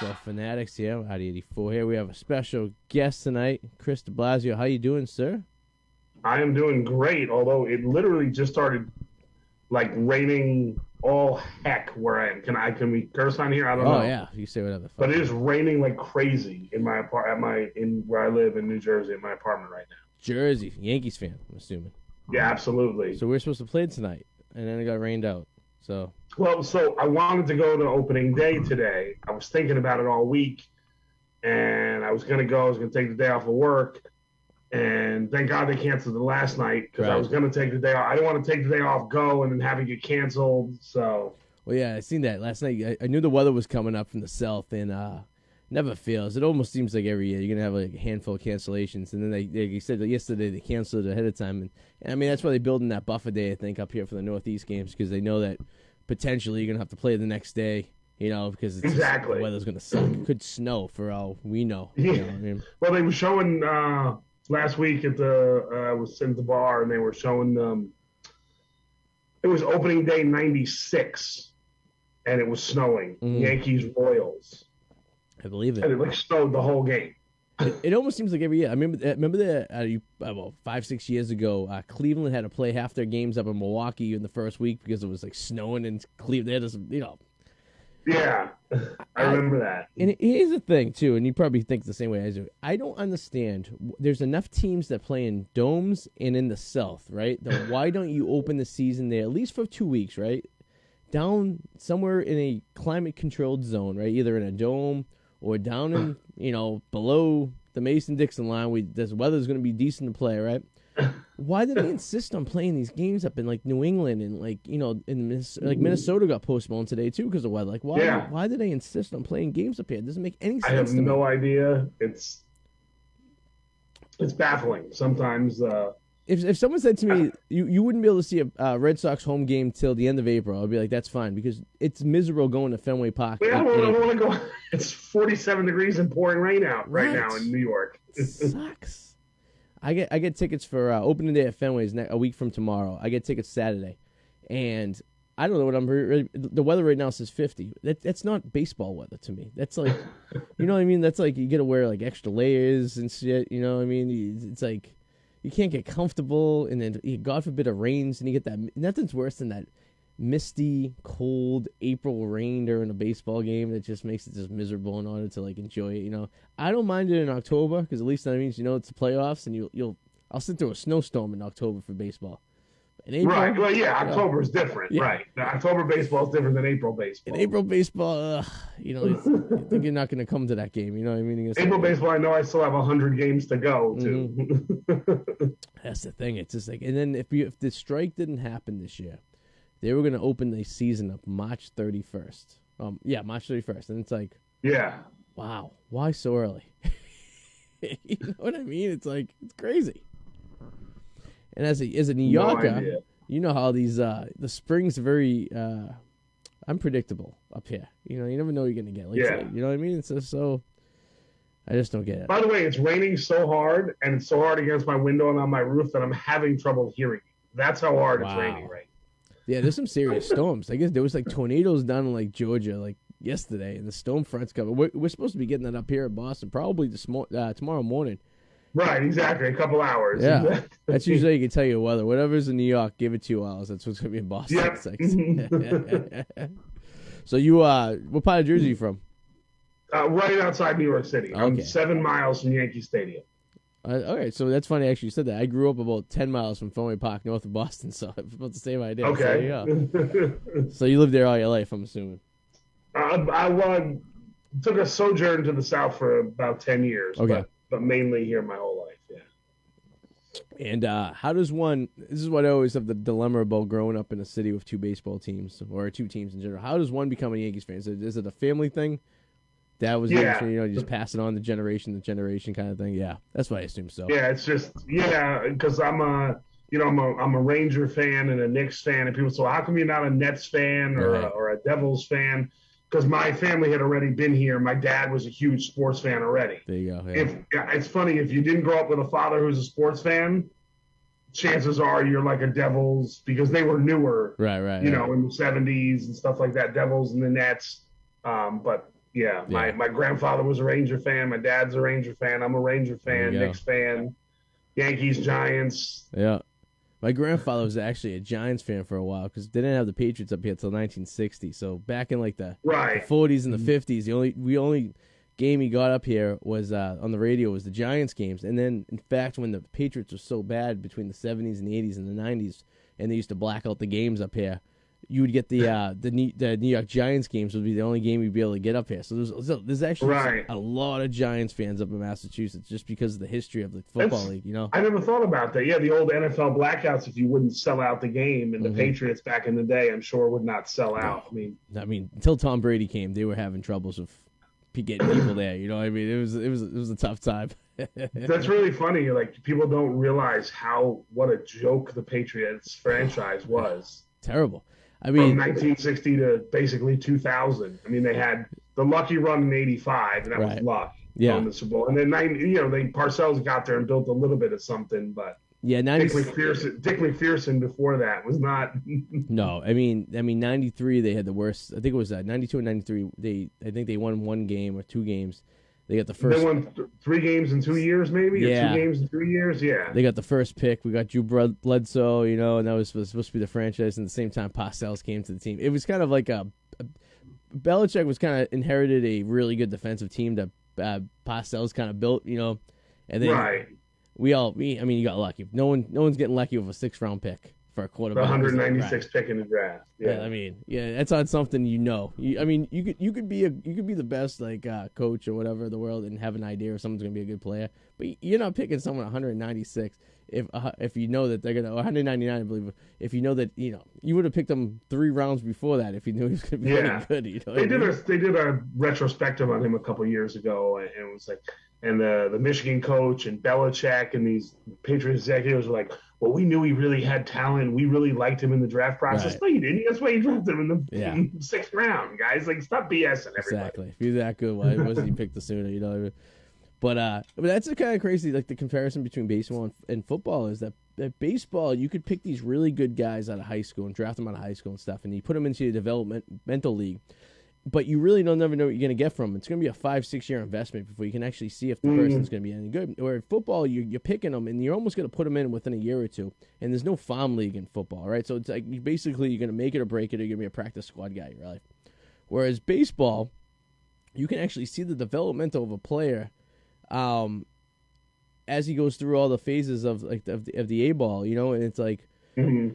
Baseball Fanatics here, Arty 84 here. We have a special guest tonight, Kris DeBlasio. How you doing, sir? I am doing great, although it literally just started like raining all heck where I am. Can we curse on here? I don't know. Oh yeah, you say whatever. But it is raining like crazy in my in where I live in New Jersey, in my apartment right now. Jersey, Yankees fan, I'm assuming. Yeah, absolutely. So we're supposed to play tonight, and then it got rained out. So I wanted to go to opening day today. I was thinking about it all week, and I was going to go. I was going to take the day off of work, and thank God they canceled it last night because I was going to take the day off. I didn't want to take the day off, go, and then have it get canceled. So. Well, yeah, I seen that last night. I knew the weather was coming up from the south, and never fails. It almost seems like every year you're gonna have like a handful of cancellations, and then they said that yesterday they canceled it ahead of time, and I mean that's why they're building that buffer day I think up here for the Northeast games because they know that potentially you're gonna have to play the next day, because it's exactly the weather's gonna suck. It could snow for all we know. Yeah. You know what I mean? Well, they were showing last week at I was in the bar and they were showing it was opening day '96, and it was snowing. Yankees Royals. I believe it. And it like snowed the whole game. It almost seems like every year. I remember that about 5-6 years ago, Cleveland had to play half their games up in Milwaukee in the first week because it was like snowing in Cleveland. They had this, Yeah, I remember that. And here's the thing too, and you probably think the same way I do. I don't understand. There's enough teams that play in domes and in the South, right? Then why don't you open the season there at least for 2 weeks, right? Down somewhere in a climate-controlled zone, right? Either in a dome or down in, below the Mason-Dixon line, this weather's going to be decent to play, right? Why did they insist on playing these games up in, like, New England and, like, Minnesota got postponed today, too, because of weather? Like, why did they insist on playing games up here? It doesn't make any sense I have to me. no idea. It's baffling. Sometimes... If someone said to me, you wouldn't be able to see a Red Sox home game till the end of April, I'd be like, that's fine, because it's miserable going to Fenway Park. Yeah, I want to go. It's 47 degrees and pouring rain out right now in New York. It sucks. I get tickets for opening day at Fenway's a week from tomorrow. I get tickets Saturday, and I don't know what the weather right now says 50. That's not baseball weather to me. That's like, you know what I mean? That's like you got to wear like extra layers and shit. You know what I mean? It's like. You can't get comfortable, and then, God forbid, it rains, and you get that. Nothing's worse than that misty, cold April rain during a baseball game that just makes it just miserable in order to, like, enjoy it, I don't mind it in October, because at least that means, it's the playoffs, and I'll sit through a snowstorm in October for baseball. In April, right. Well, yeah, October is different, right? October baseball is different than April baseball. In April baseball, you think you're not going to come to that game. You know what I mean? April baseball, I know I still have 100 games to go to. That's the thing. It's just like, and then if the strike didn't happen this year, they were going to open the season up March 31st. March 31st, and it's like, wow, why so early? You know what I mean? It's like it's crazy. And as a New Yorker, you know how these the spring's very unpredictable up here. You never know what you're gonna get. You know what I mean? It's so I just don't get it. By the way, it's raining so hard, and it's so hard against my window and on my roof that I'm having trouble hearing you. That's how hard it's raining right now. Yeah, there's some serious storms. I guess there was like tornadoes down in like Georgia like yesterday, and the storm front's coming. We're supposed to be getting that up here in Boston probably tomorrow morning. Right, exactly. A couple hours. Yeah, that's usually you can tell you weather. Whatever's in New York, give it 2 hours. That's what's going to be in Boston. Yep. So you, what part of Jersey are you from? Right outside New York City. I'm 7 miles from Yankee Stadium. Okay, so that's funny. Actually, you said that. I grew up about 10 miles from Fenway Park, north of Boston, so it's about the same idea. Okay. So, so you lived there all your life, I'm assuming. I took a sojourn to the South for about 10 years. Okay. But mainly here my whole life, yeah. And how does one, this is what I always have the dilemma about growing up in a city with two baseball teams, or two teams in general. How does one become a Yankees fan? Is it a family thing? Dad was Yankees fan, you just pass it on the generation kind of thing? Yeah, that's what I assume so. Yeah, it's just, because I'm a Ranger fan and a Knicks fan, and people say, well, how come you're not a Nets fan or a Devils fan? Because my family had already been here. My dad was a huge sports fan already. There you go. Yeah. It's funny, if you didn't grow up with a father who's a sports fan, chances are you're like a Devils, because they were newer, right, in the 70s and stuff like that, Devils and the Nets. But Yeah, my grandfather was a Ranger fan. My dad's a Ranger fan. I'm a Ranger fan. Knicks fan. Yankees, Giants. Yeah. My grandfather was actually a Giants fan for a while because they didn't have the Patriots up here until 1960. So back in like the 40s and the 50s, the only game he got up here was on the radio was the Giants games. And then, in fact, when the Patriots were so bad between the 70s and the 80s and the 90s, and they used to black out the games up here, you would get the New York Giants games would be the only game you'd be able to get up here. So there's actually a lot of Giants fans up in Massachusetts just because of the history of the football league. You know, I never thought about that. Yeah, the old NFL blackouts. If you wouldn't sell out the game, and the Patriots back in the day, I'm sure would not sell out. I mean, until Tom Brady came, they were having troubles with getting people there. You know, I mean, it was a tough time. That's really funny. Like people don't realize what a joke the Patriots franchise was. Terrible. I mean, from 1960 to basically 2000. I mean, they had the lucky run in '85, and that was luck on the Super Bowl. And then Parcells got there and built a little bit of something, but Dick McPherson before that was not. No, I mean, '93 they had the worst. I think it was '92 and '93. I think they won one game or two games. They got the first. They won 3 games in 2 years, maybe. Yeah. 2 games in 3 years. Yeah. They got the first pick. We got Drew Bledsoe, you know, and that was supposed to be the franchise. And at the same time, Parcells came to the team. It was kind of like Belichick was kind of inherited a really good defensive team that Parcells kind of built, you know, and then you got lucky. No one's getting lucky with a 6th round pick for a quarterback. The 196th pick in the draft. Yeah. I mean, that's on something you know. You could be the best coach or whatever in the world and have an idea if someone's going to be a good player, but you're not picking someone 196 if you know that they're going to 199. I believe if you know that you would have picked them 3 rounds before that if you knew he was going to be really good. You know they did a retrospective on him a couple years ago, and it was like, and the Michigan coach and Belichick and these Patriots executives were like, well, we knew he really had talent. We really liked him in the draft process. Right. No, you didn't. That's why you drafted him in the 6th round, guys. Like, stop BSing everybody. Exactly. If you're that good, why wasn't he picked the sooner? You know what I mean? But that's the kind of crazy, like the comparison between baseball and football is that baseball, you could pick these really good guys out of high school and draft them out of high school and stuff, and you put them into your developmental league. But you really never know what you're going to get from them. It's going to be a 5-6 year investment before you can actually see if the person's going to be any good. Or in football, you're picking them, and you're almost going to put them in within a year or two. And there's no farm league in football, right? So it's like you're going to make it or break it, or you're going to be a practice squad guy in your life. Whereas baseball, you can actually see the development of a player as he goes through all the phases of the A ball, you know, and it's like. Mm-hmm.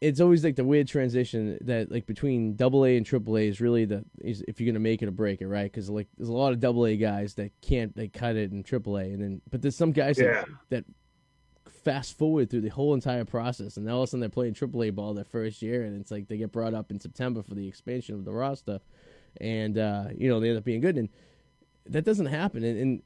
It's always like the weird transition that like between AA and AAA is really if you're gonna make it or break it, right? Because like there's a lot of AA guys that they cut it in AAA, but there's some guys that fast forward through the whole entire process, and then all of a sudden they're playing AAA ball their first year, and it's like they get brought up in September for the expansion of the roster, and they end up being good, and that doesn't happen, and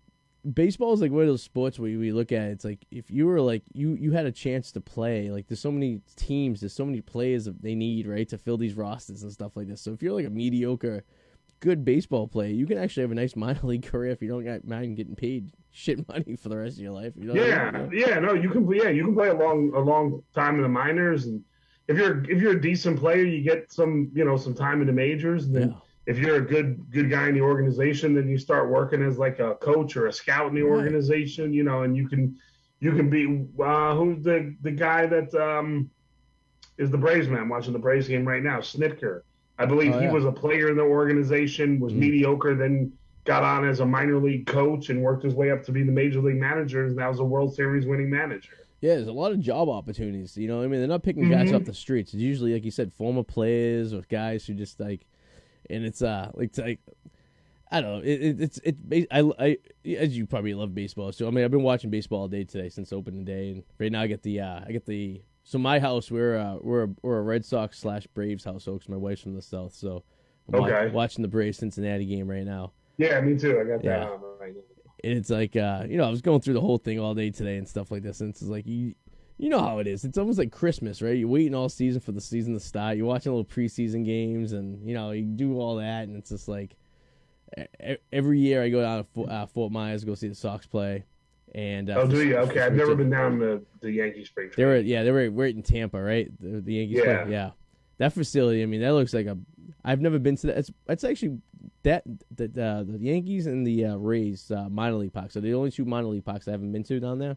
baseball is like one of those sports where we look at it, it's like if you were like you had a chance to play, like there's so many teams, there's so many players that they need, right, to fill these rosters and stuff like this. So if you're like a mediocre good baseball player, you can actually have a nice minor league career if you don't mind getting paid shit money for the rest of your life. You know you can play a long time in the minors, and if you're a decent player, you get some time in the majors, and then if you're a good guy in the organization, then you start working as like a coach or a scout in the organization, and you can be who's the guy that is the Braves man. I'm watching the Braves game right now, Snitker. I believe he was a player in the organization, was mediocre, then got on as a minor league coach and worked his way up to be the major league manager, and now is a World Series winning manager. Yeah, there's a lot of job opportunities. You know what I mean? They're not picking guys off the streets. It's usually, like you said, former players or guys who just like. And it's like I don't know. I as you probably love baseball. So I mean, I've been watching baseball all day today since opening day, and right now I get the so my house we're a Red Sox / Braves house, because my wife's from the South, so I'm watching the Braves Cincinnati game right now. Yeah, me too. I got that on right now. And it's like I was going through the whole thing all day today and stuff like this, and it's like you know how it is. It's almost like Christmas, right? You're waiting all season for the season to start. You're watching little preseason games, and you do all that, and it's just like every year I go down to Fort Myers to go see the Sox play. And do you? Okay, I've never been down to the Yankee spring training. They were right in Tampa, right? The Yankees. Yeah. That facility. I mean, that looks like I've never been to that. It's actually the Yankees and the Rays minor league parks are the only two minor league parks I haven't been to down there.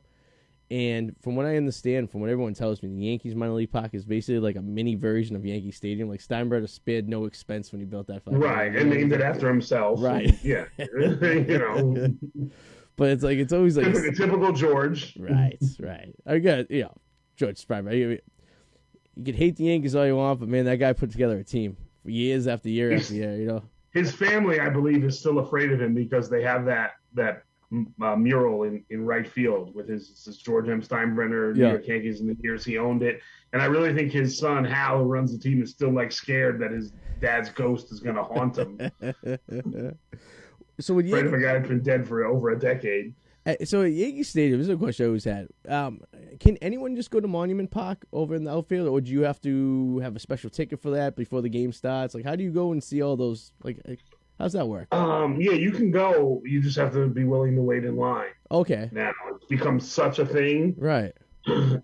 And from what I understand, from what everyone tells me, the Yankees minor league park is basically like a mini version of Yankee Stadium. Like Steinbrenner spared no expense when he built that. Right, and named it after himself. Right. And, yeah. But it's always like a typical George. Right. I got George Steinbrenner. You can hate the Yankees all you want, but man, that guy put together a team for years after year after year. His family, I believe, is still afraid of him because they have that mural in right field with his George M. Steinbrenner, New York Yankees, in the years he owned it. And I really think his son, Hal, who runs the team, is still scared that his dad's ghost is going to haunt him. So afraid of a guy that's been dead for over a decade. So at Yankee Stadium, this is a question I always had. Can anyone just go to Monument Park over in the outfield, or do you have to have a special ticket for that before the game starts? Like, how do you go and see all those? Like how's that work? Yeah, you can go. You just have to be willing to wait in line. Okay. Now it's become such a thing, right,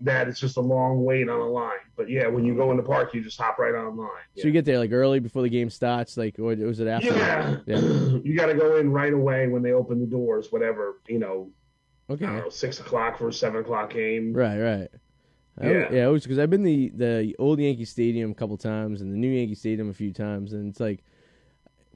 that it's just a long wait on a line. But yeah, when you go in the park, you just hop right online. Yeah. So you get there like early before the game starts, like, or was it after? Yeah. You got to go in right away when they open the doors. Whatever, Okay. I don't know, 6 o'clock for a 7 o'clock game. Right. Yeah. It was because I've been the old Yankee Stadium a couple times and the new Yankee Stadium a few times, and it's like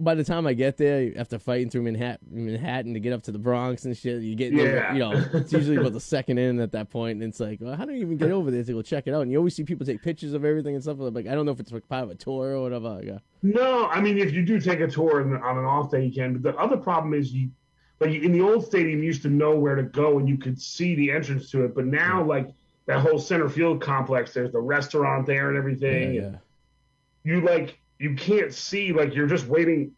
by the time I get there, after fighting through Manhattan to get up to the Bronx and shit, you get it's usually about the second inning at that point, and it's like, well, how do you even get over there to go check it out? And you always see people take pictures of everything and stuff. Like, I don't know if it's like part of a tour or whatever. Like, no, I mean, if you do take a tour on an off day, you can. But the other problem is in the old stadium, you used to know where to go and you could see the entrance to it. But now, like that whole center field complex, there's the restaurant there and everything. Yeah. And you can't see, like you're just waiting.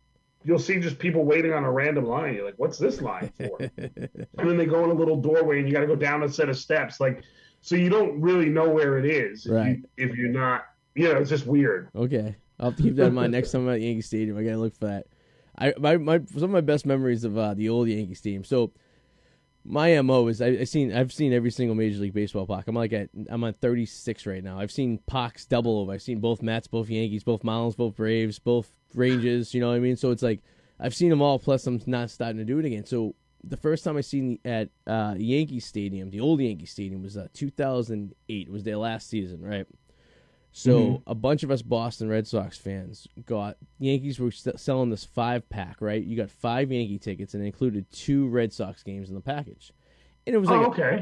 You'll see just people waiting on a random line. You're like, what's this line for? And then they go in a little doorway and you got to go down a set of steps. Like, so you don't really know where it is. If you're not, it's just weird. Okay. I'll have to keep that in mind next time I'm at Yankee Stadium. I got to look for that. Some of my best memories of the old Yankee Stadium. So my MO is I've seen every single Major League Baseball park. I'm on 36 right now. I've seen parks double over. I've seen both Mets, both Yankees, both Marlins, both Braves, both Rangers. You know what I mean? So it's like I've seen them all. Plus I'm not starting to do it again. So the first time I seen at Yankee Stadium, the old Yankee Stadium, was 2008. It was their last season, right? So a bunch of us Boston Red Sox fans Yankees were selling this 5-pack, right? You got 5 Yankee tickets and it included 2 Red Sox games in the package. And it was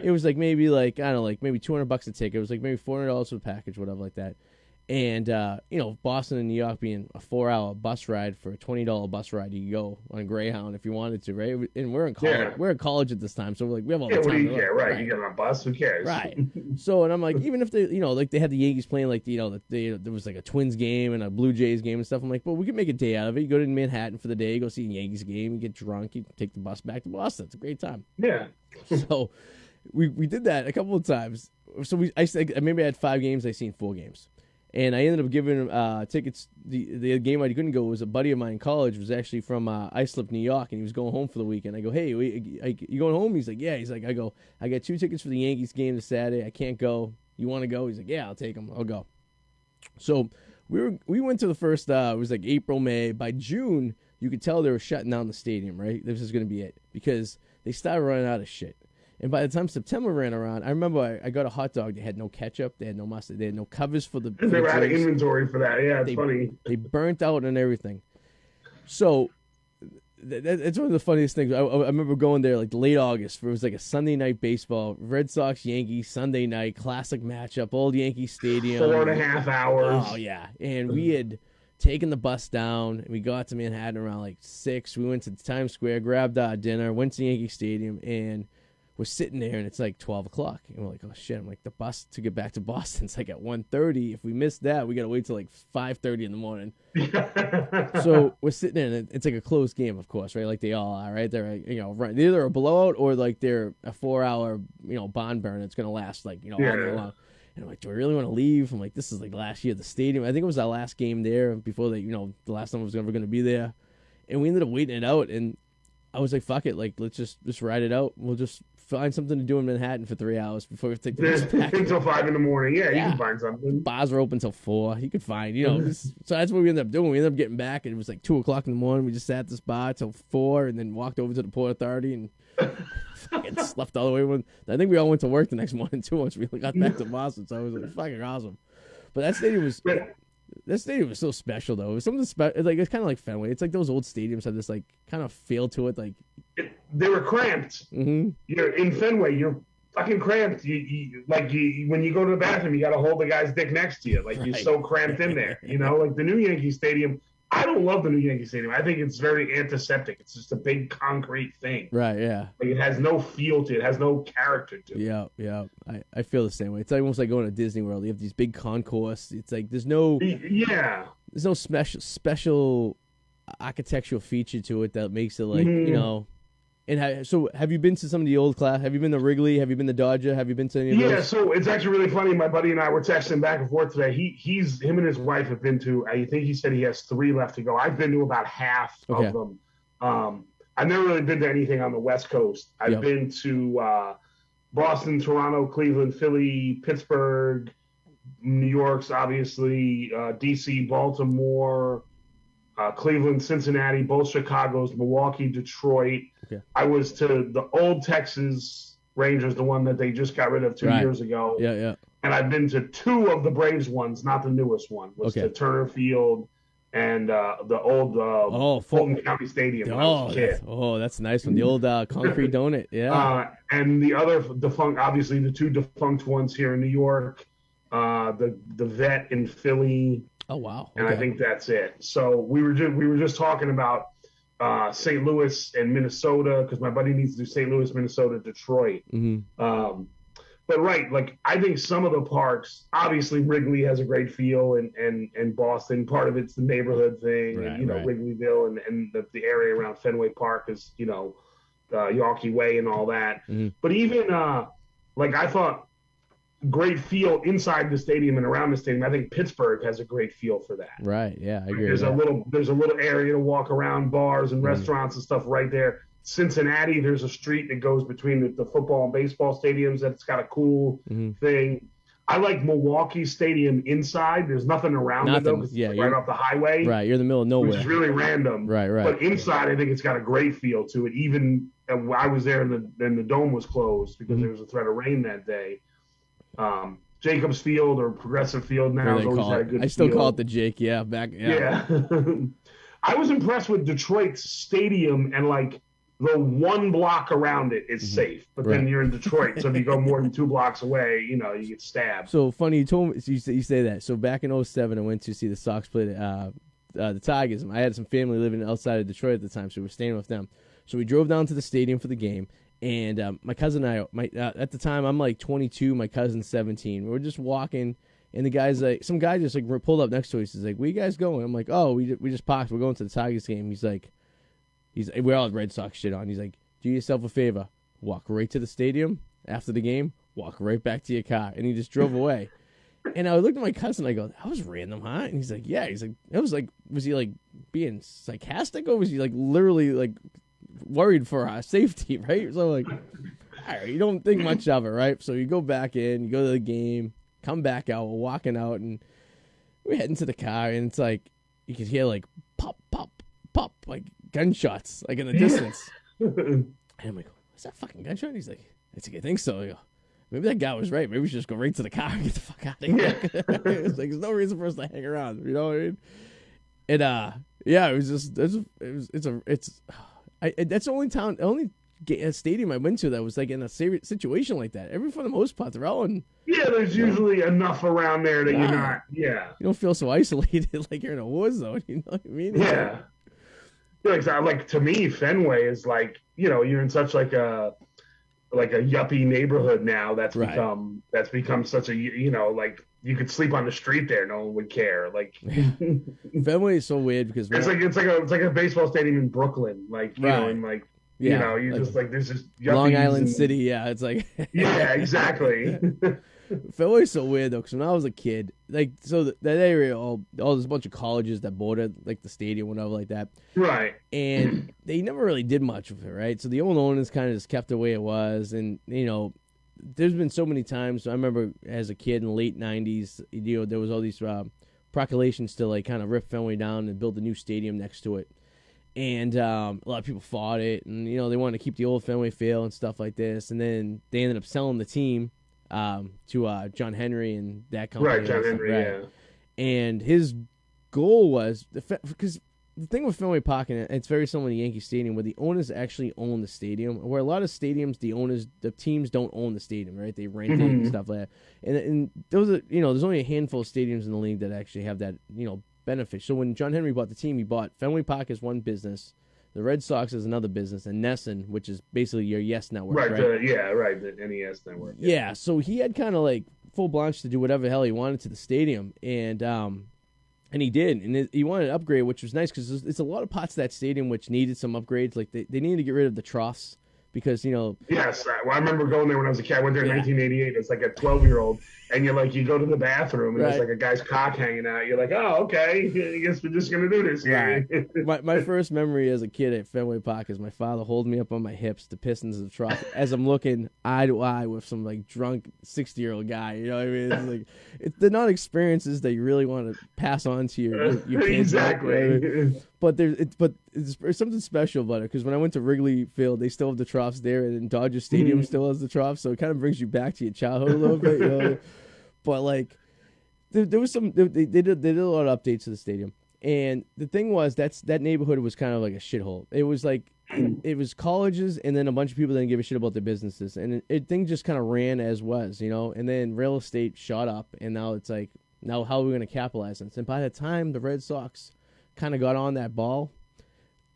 it was maybe I don't know, maybe $200 a ticket. It was maybe $400 for the package, whatever like that. And, Boston and New York being a 4-hour bus ride for a $20 bus ride, you could go on a Greyhound if you wanted to, right? And we're in college. Yeah. We're in college at this time, so we have all the time. What do you care, right? You get on a bus, who cares? Right. So, and I'm like, even if they, they had the Yankees playing, there was a Twins game and a Blue Jays game and stuff. I'm like, well, we can make a day out of it. You go to Manhattan for the day, you go see a Yankees game, you get drunk, you take the bus back to Boston. It's a great time. Yeah. So, we did that a couple of times. So maybe I had 5 games. I seen 4 games. And I ended up giving tickets. The game I couldn't go was a buddy of mine in college was actually from Islip, New York, and he was going home for the weekend. I go, hey, you going home? He's like, yeah. He's like, I got 2 tickets for the Yankees game this Saturday. I can't go. You want to go? He's like, yeah, I'll take them. I'll go. So we went to the first. It was like April, May. By June, you could tell they were shutting down the stadium. Right, this is going to be it because they started running out of shit. And by the time September ran around, I remember I got a hot dog. They had no ketchup. They had no mustard. They had no covers for the. They were out of inventory for that. Yeah, it's funny. They burnt out and everything. So it's one of the funniest things. I remember going there like late August. It was like a Sunday night baseball. Red Sox, Yankees, Sunday night. Classic matchup. Old Yankee Stadium. 4.5 hours. Oh, yeah. And we had taken the bus down. And we got to Manhattan around 6. We went to Times Square, grabbed our dinner, went to Yankee Stadium, and we're sitting there, and it's 12 o'clock. And we're like, oh, shit. I'm like, the bus to get back to Boston's at 1:30. If we miss that, we got to wait till 5:30 in the morning. So we're sitting there, and it's a close game, of course, right? Like they all are, right? They're, right. They're either a blowout or, they're a 4-hour, barn burn that's going to last, all day long. And I'm like, do I really want to leave? I'm like, this is last year at the stadium. I think it was our last game there before they, the last time I was ever going to be there. And we ended up waiting it out, and I was like, fuck it. Let's just ride it out. We'll just find something to do in Manhattan for 3 hours before we take the bus back. Until 5 in the morning. Yeah, Yeah. you can find something. Bars are open till 4. You could find, so that's what we ended up doing. We ended up getting back, and it was like 2 o'clock in the morning. We just sat at this bar till 4, and then walked over to the Port Authority and fucking slept all the way. I think we all went to work the next morning too once we got back to Boston. So it was fucking awesome. But that stadium was so special though. It was something special. Like it's kind of like Fenway. It's like those old stadiums have this like kind of feel to it. Like they were cramped. Mm-hmm. You're in Fenway. You're fucking cramped. When you go to the bathroom, you got to hold the guy's dick next to you. Like you're so cramped in there. Like the new Yankee Stadium. I don't love the new Yankee Stadium. I think it's very antiseptic. It's just a big concrete thing. Right, yeah. Like it has no feel to it. It has no character to it. Yeah. I feel the same way. It's almost like going to Disney World. You have these big concourse. It's like there's no special architectural feature to it that makes it like, And so have you been to some of the old class? Have you been to Wrigley? Have you been to Dodger? Have you been to any of those? Yeah, so it's actually really funny. My buddy and I were texting back and forth today. Him and his wife have been to, I think he said he has 3 left to go. I've been to about half of them. I've never really been to anything on the West Coast. I've been to Boston, Toronto, Cleveland, Philly, Pittsburgh, New York's obviously, D.C., Baltimore, Cleveland, Cincinnati, both Chicago's, Milwaukee, Detroit. Okay. I was to the old Texas Rangers, the one that they just got rid of 2 years ago. Yeah. And I've been to 2 of the Braves ones, not the newest one. Was to Turner Field and the old Fulton County Stadium. That's a nice one. The old concrete donut. Yeah. And the other defunct, obviously the 2 defunct ones here in New York, the Vet in Philly. Oh wow! And I think that's it. So we were just talking about St. Louis and Minnesota because my buddy needs to do St. Louis, Minnesota, Detroit. Mm-hmm. But like I think some of the parks, obviously Wrigley has a great feel, and Boston. Part of it's the neighborhood thing, and Wrigleyville and the area around Fenway Park is Yawkey Way and all that. Mm-hmm. But even like I thought. Great feel inside the stadium and around the stadium. I think Pittsburgh has a great feel for that. Right. Yeah, I agree. There's a little area to walk around, bars and restaurants and stuff right there. Cincinnati, there's a street that goes between the football and baseball stadiums that's got a cool thing. I like Milwaukee Stadium inside. There's nothing around it though, because it's right off the highway. Right, you're in the middle of nowhere. Which is really random. Right. But inside, I think it's got a great feel to it. Even I was there and the dome was closed because there was a threat of rain that day. Jacobs Field or Progressive Field now has always had a good I still feel. Call it the Jake, yeah. I was impressed with Detroit's stadium and like the 1 block around it is safe, but then you're in Detroit, so if you go more than 2 blocks away, you get stabbed. So funny, you told me you say that. So back in 2007, I went to see the Sox play the Tigers. I had some family living outside of Detroit at the time, so we were staying with them. So we drove down to the stadium for the game. And my cousin and I, at the time, I'm like 22, my cousin's 17. We were just walking, and the guy's like, some guy just like pulled up next to us. He's like, "Where you guys going?" I'm like, "Oh, we just parked. We're going to the Tigers game." He's like, we all had Red Sox shit on. He's like, "Do yourself a favor, walk right to the stadium after the game, walk right back to your car," and he just drove away. And I looked at my cousin, I go, "That was random, huh?" And he's like, "Yeah." He's like, "It was like, was he like being sarcastic, or was he like literally like?" worried for our safety, right? So like, all right, you don't think much of it, right? So you go back in, you go to the game, come back out, we're walking out, and we're heading to the car, and it's like you could hear like pop, pop, pop, like gunshots, like in the distance. And I'm like, "What's that fucking gunshot?" And he's like, "I think so." I go, "Maybe that guy was right. Maybe we should just go right to the car and get the fuck out of here." It's like there's no reason for us to hang around. You know what I mean? And it was just that's the only stadium I went to that was like in a situation like that. For the most part, they're all in. Yeah, there's usually enough around there that you're not. Yeah, you don't feel so isolated like you're in a war zone. You know what I mean? Yeah. Like to me, Fenway is like you're in such like a yuppie neighborhood now that's become such a like. You could sleep on the street there; no one would care. Like Fenway is so weird because it's like a baseball stadium in Brooklyn, like and like you're just like this is Long Island City. Yeah, it's like yeah, exactly. Fenway's so weird though, because when I was a kid, like, so that area, all there's a bunch of colleges that border like the stadium, whatever, like that. Right. And they never really did much with it, right? So the old owners kind of just kept it the way it was, and there's been so many times. I remember as a kid in the late '90s, there was all these proclamations to like kind of rip Fenway down and build a new stadium next to it. And a lot of people fought it, and they wanted to keep the old Fenway feel and stuff like this. And then they ended up selling the team to John Henry and that company. Right, John Henry, right. Yeah. And his goal was because the thing with Fenway Park, and it's very similar to Yankee Stadium, where the owners actually own the stadium. Where a lot of stadiums, the teams don't own the stadium, right? They rent it and stuff like that. And those are, there's only a handful of stadiums in the league that actually have that, benefit. So when John Henry bought the team, he bought Fenway Park as one business, the Red Sox as another business, and Nesson, which is basically your Yes Network. Right. The NES network. Yeah. So he had kind of like full blanche to do whatever the hell he wanted to the stadium, and he did, and he wanted to upgrade, which was nice because it's a lot of parts of that stadium which needed some upgrades. Like they needed to get rid of the troughs because Yes, well, I remember going there when I was a kid. I went there in 1988. It's like a 12-year-old, and you go to the bathroom, and there's like a guy's cock hanging out. You're like, oh, okay, I guess we're just gonna do this here. Right. my first memory as a kid at Fenway Park is my father holding me up on my hips to piss into the trough as I'm looking eye to eye with some like drunk 60-year-old guy. You know what I mean? It's like they're not experiences that you really want to pass on to your kids. Exactly. Right? You know what I mean? But there's something special about it because when I went to Wrigley Field, they still have the troughs there, and Dodger Stadium still has the troughs, so it kind of brings you back to your childhood a little bit. But like, there was some they did a lot of updates to the stadium, and the thing was that neighborhood was kind of like a shithole. It was like it was colleges, and then a bunch of people didn't give a shit about their businesses, and things just kind of ran as was, and then real estate shot up, and now it's like, now how are we going to capitalize on this? And by the time the Red Sox kind of got on that ball,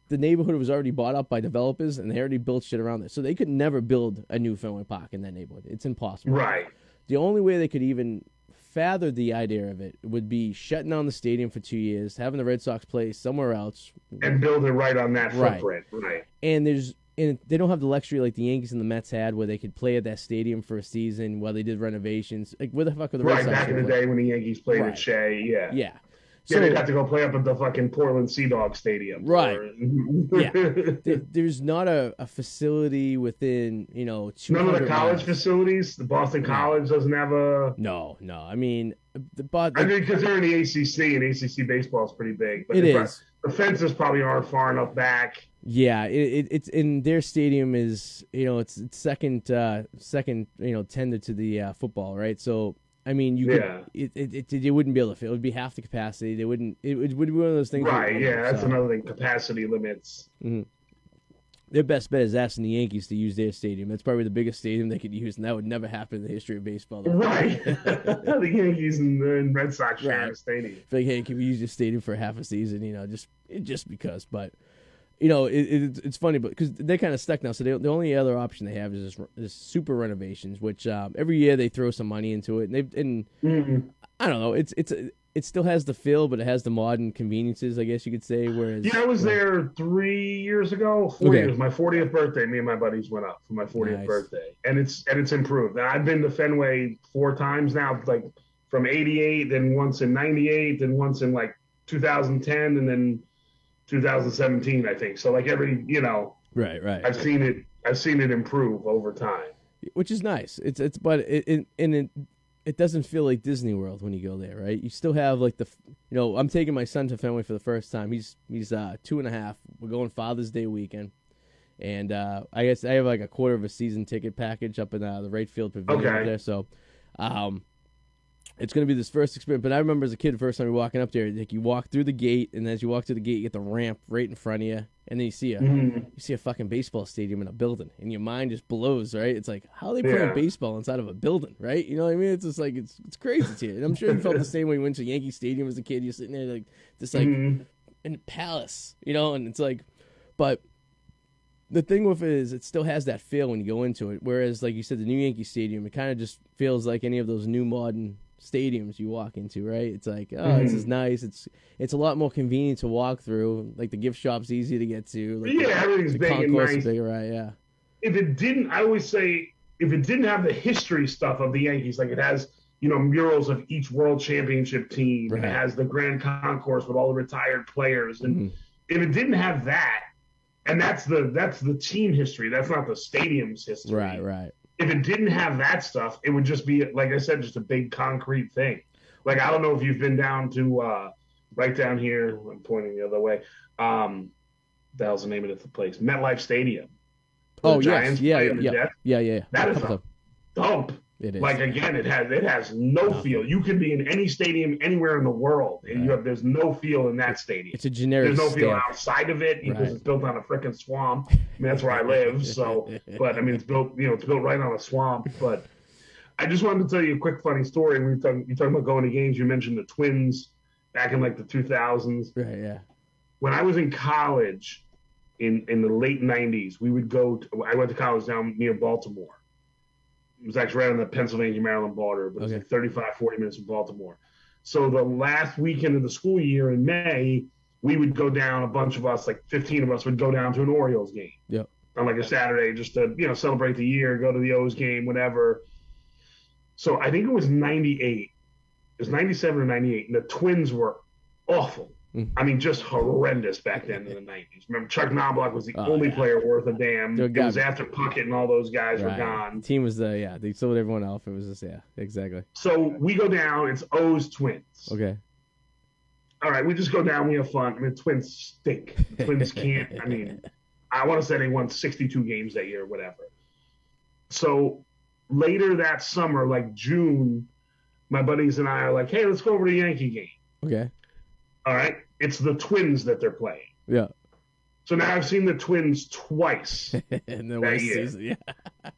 the neighborhood was already bought up by developers, and they already built shit around it. So they could never build a new Fenway Park in that neighborhood. It's impossible. Right. The only way they could even fathom the idea of it would be shutting down the stadium for 2 years, having the Red Sox play somewhere else, and build it right on that footprint. Right. And they don't have the luxury like the Yankees and the Mets had, where they could play at that stadium for a season while they did renovations. Like, where the fuck are the Red Sox? Right, back in the day when the Yankees played at Shea, Yeah. So, they'd have to go play up at the fucking Portland Sea Dog Stadium. Right. There's not a facility within, 200 None of the college miles. facilities. The Boston College doesn't have a... No. I mean, because they're in the ACC, and ACC baseball is pretty big. But it is. The fences probably aren't far enough back. Yeah, it's in their stadium is, it's second, tender to the football, right? So, I mean, it wouldn't be able to fit. It would be half the capacity. It would be one of those things. Right, that's another thing. Capacity limits. Mm-hmm. Their best bet is asking the Yankees to use their stadium. That's probably the biggest stadium they could use, and that would never happen in the history of baseball. Right. The Yankees and Red Sox share a stadium. Like, hey, can we use your stadium for half a season? Just because. But it's funny, but because they're kind of stuck now. So the only other option they have is super renovations, which every year they throw some money into it, and I don't know. It still has the feel, but it has the modern conveniences, I guess you could say. Whereas I was there 3 years ago, 4 years. My 40th birthday, me and my buddies went up for my 40th birthday, and it's improved. And I've been to Fenway 4 times now, like from '88, then once in '98, then once in like 2010, and then 2017, I think. So like every, right. I've seen it improve over time, which is nice. It doesn't feel like Disney World when you go there, right? You still have like I'm taking my son to Fenway for the first time. He's 2.5. We're going Father's Day weekend, and I guess I have like a quarter of a season ticket package up in the right field pavilion up there. So, it's going to be this first experience. But I remember as a kid, the first time you're walking up there, like you walk through the gate, and as you walk through the gate, you get the ramp right in front of you, and then you see a fucking baseball stadium in a building, and your mind just blows, right? It's like, how are they playing baseball inside of a building, right? You know what I mean? It's just like it's crazy to you. And I'm sure you felt the same way you went to Yankee Stadium as a kid. You're sitting there like this in a palace, and it's like, but the thing with it is it still has that feel when you go into it. Whereas, like you said, the new Yankee Stadium, it kind of just feels like any of those new modern stadiums you walk into, right? It's like, this is nice. It's a lot more convenient to walk through. Like the gift shop's easy to get to. Like everything's big and nice. Bigger, right? Yeah. If it didn't, I always say if it didn't have the history stuff of the Yankees, like it has, murals of each World Championship team, Right. and it has the Grand Concourse with all the retired players, and if it didn't have that, and that's the team history, that's not the stadium's history. Right. If it didn't have that stuff, it would just be, like I said, just a big concrete thing. Like, I don't know if you've been down to right down here. I'm pointing the other way. The hell's the name of the place? MetLife Stadium. Oh, yes. Yeah. That is a dump. It is. Like, again, it has no feel. You could be in any stadium anywhere in the world, and there's no feel in that stadium. It's a generic. There's no feel stamp. outside of it because it's built on a frickin' swamp. I mean, that's where I live. So, but I mean, it's built right on a swamp. But I just wanted to tell you a quick funny story. You're talking about going to games. You mentioned the Twins back in like the 2000s. Right. Yeah. When I was in college, in the late 90s, we would go. I went to college down near Baltimore. It was actually right on the Pennsylvania-Maryland border, but it was like 35, 40 minutes from Baltimore. So the last weekend of the school year in May, we would go down, a bunch of us, like 15 of us, would go down to an Orioles game. Yep. On like a Saturday just to, celebrate the year, go to the O's game, whatever. So I think it was 98. It was 97 or 98, and the Twins were awful. I mean, just horrendous back then in the 90s. Remember, Chuck Knobloch was the only player worth a damn. It was after Puckett and all those guys were gone. The team was they sold everyone off. It was just, exactly. So we go down. It's O's Twins. Okay. All right, we just go down. We have fun. I mean, Twins stink. The Twins can't. I mean, I want to say they won 62 games that year or whatever. So later that summer, like June, my buddies and I are like, hey, let's go over to the Yankee game. Okay. All right. It's the Twins that they're playing. Yeah. So now I've seen the Twins twice in the that year. Season, yeah.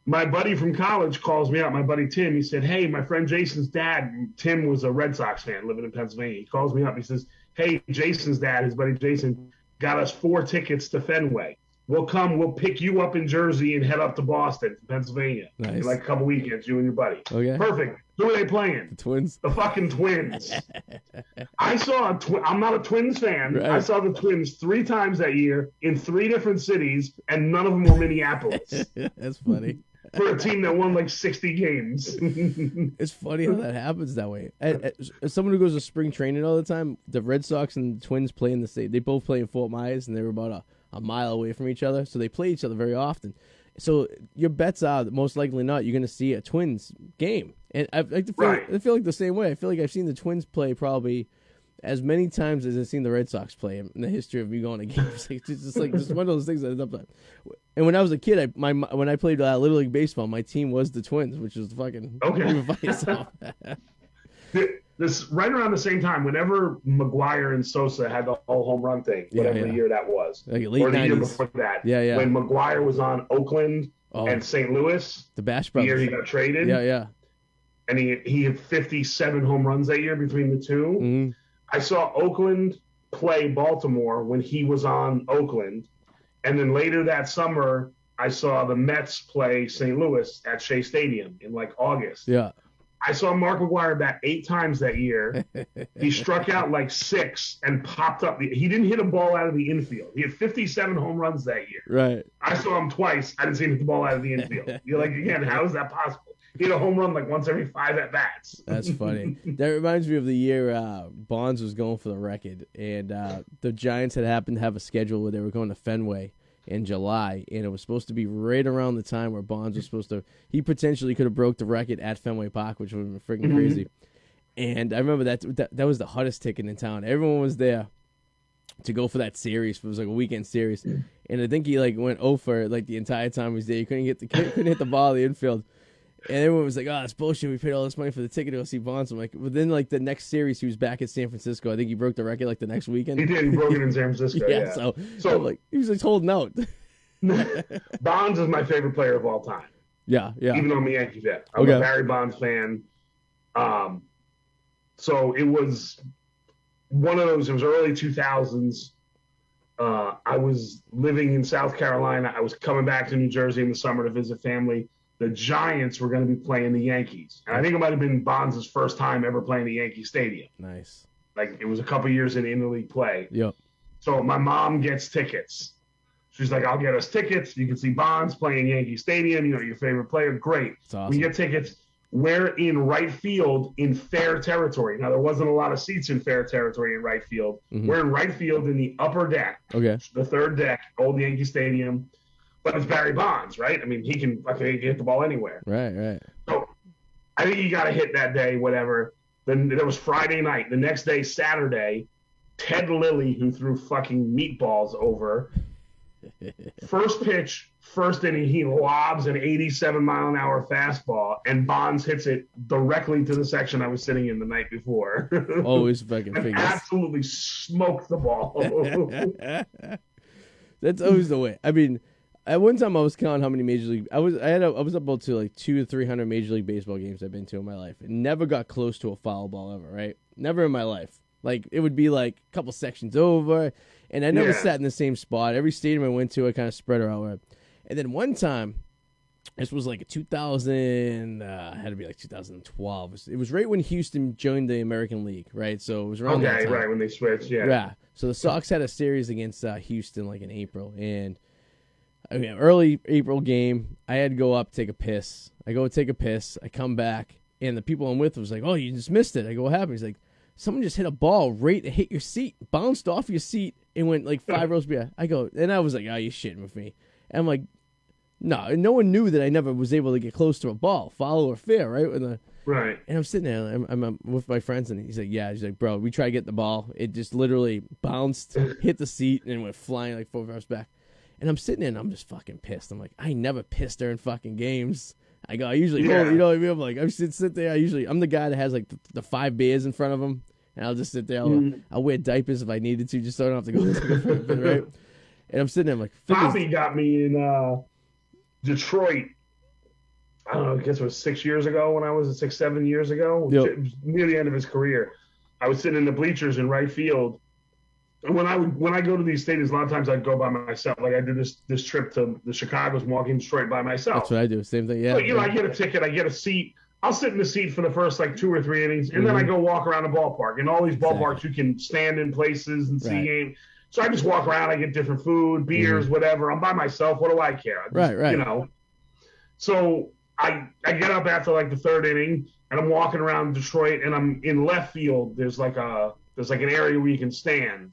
My buddy from college calls me up. My buddy Tim, he said, hey, my friend Jason's dad, Tim was a Red Sox fan living in Pennsylvania. He calls me up. He says, hey, Jason's dad, his buddy Jason, got us 4 tickets to Fenway. We'll pick you up in Jersey and head up to Boston, Pennsylvania. Nice. In like a couple weekends, you and your buddy. Okay. Perfect. Who are they playing? The Twins. The fucking Twins. I saw I'm not a Twins fan. Right. I saw the Twins 3 times that year in 3 different cities, and none of them were Minneapolis. That's funny. For a team that won like 60 games. It's funny how that happens that way. As someone who goes to spring training all the time, the Red Sox and the Twins play in the state. They both play in Fort Myers, and they were about a mile away from each other, so they play each other very often. So your bets are that most likely not you're going to see a Twins game. And I feel like the same way. I feel like I've seen the Twins play probably as many times as I've seen the Red Sox play in the history of me going to games. It's just one of those things that I end up. And when I was a kid, when I played Little League baseball, my team was the Twins, which is fucking This right around the same time, whenever McGuire and Sosa had the whole home run thing, whatever year that was, like or the 90s. Year before that, when McGuire was on Oakland and St. Louis, the Bash the Brothers, year he got traded, and he had 57 home runs that year between the two. Mm-hmm. I saw Oakland play Baltimore when he was on Oakland, and then later that summer, I saw the Mets play St. Louis at Shea Stadium in like August. Yeah. I saw Mark McGuire bat 8 times that year. He struck out like 6 and popped up. He didn't hit a ball out of the infield. He had 57 home runs that year. Right. I saw him twice. I didn't see him hit the ball out of the infield. You're like, again, how is that possible? He hit a home run like once every 5 at-bats. That's funny. That reminds me of the year Bonds was going for the record, and the Giants had happened to have a schedule where they were going to Fenway in July, and it was supposed to be right around the time where Bonds was supposed to. He potentially could have broke the record at Fenway Park, which would have been freaking crazy. And I remember that was the hottest ticket in town. Everyone was there to go for that series. It was like a weekend series, and I think he went 0 for the entire time he was there. He couldn't hit the ball in the infield. And everyone was like, "Oh, that's bullshit. We paid all this money for the ticket to go see Bonds." I'm like, within the next series, he was back at San Francisco. I think he broke the record the next weekend. He did. He broke it in San Francisco. Yeah. So he was holding out. Bonds is my favorite player of all time. Yeah. Even though I'm a Yankee fan, I'm a Barry Bonds fan. So it was one of those. It was early 2000s. I was living in South Carolina. I was coming back to New Jersey in the summer to visit family. The Giants were going to be playing the Yankees. And I think it might have been Bonds' first time ever playing the Yankee Stadium. Nice. It was a couple years in interleague play. Yep. So my mom gets tickets. She's like, I'll get us tickets. You can see Bonds playing Yankee Stadium. You know, your favorite player. Great. Awesome. We get tickets. We're in right field in fair territory. Now, there wasn't a lot of seats in fair territory in right field. Mm-hmm. We're in right field in the upper deck. Okay. The third deck, old Yankee Stadium. But it's Barry Bonds, right? I mean, he can hit the ball anywhere. Right. So I think he got a hit that day, whatever. Then there was Friday night. The next day, Saturday, Ted Lilly, who threw fucking meatballs over. First pitch, first inning, he lobs an 87-mile-an-hour fastball, and Bonds hits it directly to the section I was sitting in the night before. Always fucking fingers. Absolutely smoked the ball. That's always the way. I mean, at one time I was counting how many major league. I was up to like 200 to 300 Major League Baseball games I've been to in my life, and never got close to a foul ball ever. Right? Never in my life. Like, it would be like a couple sections over, and I never sat in the same spot. Every stadium I went to, I kind of spread her out. And then one time, this was like a 2000, had to be like 2012. It was right when Houston joined the American League, right? So it was around that time. Right, when they switched, Yeah. So the Sox had a series against Houston like in April, and I mean, early April game, I had to go up, take a piss. I go take a piss. I come back, and the people I'm with was like, oh, you just missed it. I go, what happened? He's like, someone just hit a ball right to hit your seat, bounced off your seat, and went like 5 rows behind. I go, and I was like, oh, you're shitting with me. And I'm like, no one knew that I never was able to get close to a ball, foul or fair, right? Right. And I'm sitting there, I'm with my friends, and he's like, yeah. He's like, bro, we tried to get the ball. It just literally bounced, hit the seat, and went flying like 4 rows back. And I'm sitting there, and I'm just fucking pissed. I'm like, I never pissed during fucking games. I go, I usually hold, you know what I mean? I'm like, I sit there. I'm the guy that has like the 5 beers in front of him, and I'll just sit there. I'll wear diapers if I needed to, just so I don't have to go right? And I'm sitting there, I'm like, Bobby got me in Detroit. I don't know, I guess it was 6 years ago when I was 6, 7 years ago, near the end of his career. I was sitting in the bleachers in right field. And when I go to these stadiums, a lot of times I'd go by myself. Like I did this trip to the Chicago's, walking Detroit by myself. That's what I do. Same thing, yeah. But, I get a ticket, I get a seat. I'll sit in the seat for the first like 2 or 3 innings, and then I go walk around the ballpark. And all these ballparks, you can stand in places and see games. So I just walk around. I get different food, beers, whatever. I'm by myself. What do I care? Right. So I get up after like the 3rd inning, and I'm walking around Detroit, and I'm in left field. There's like an area where you can stand.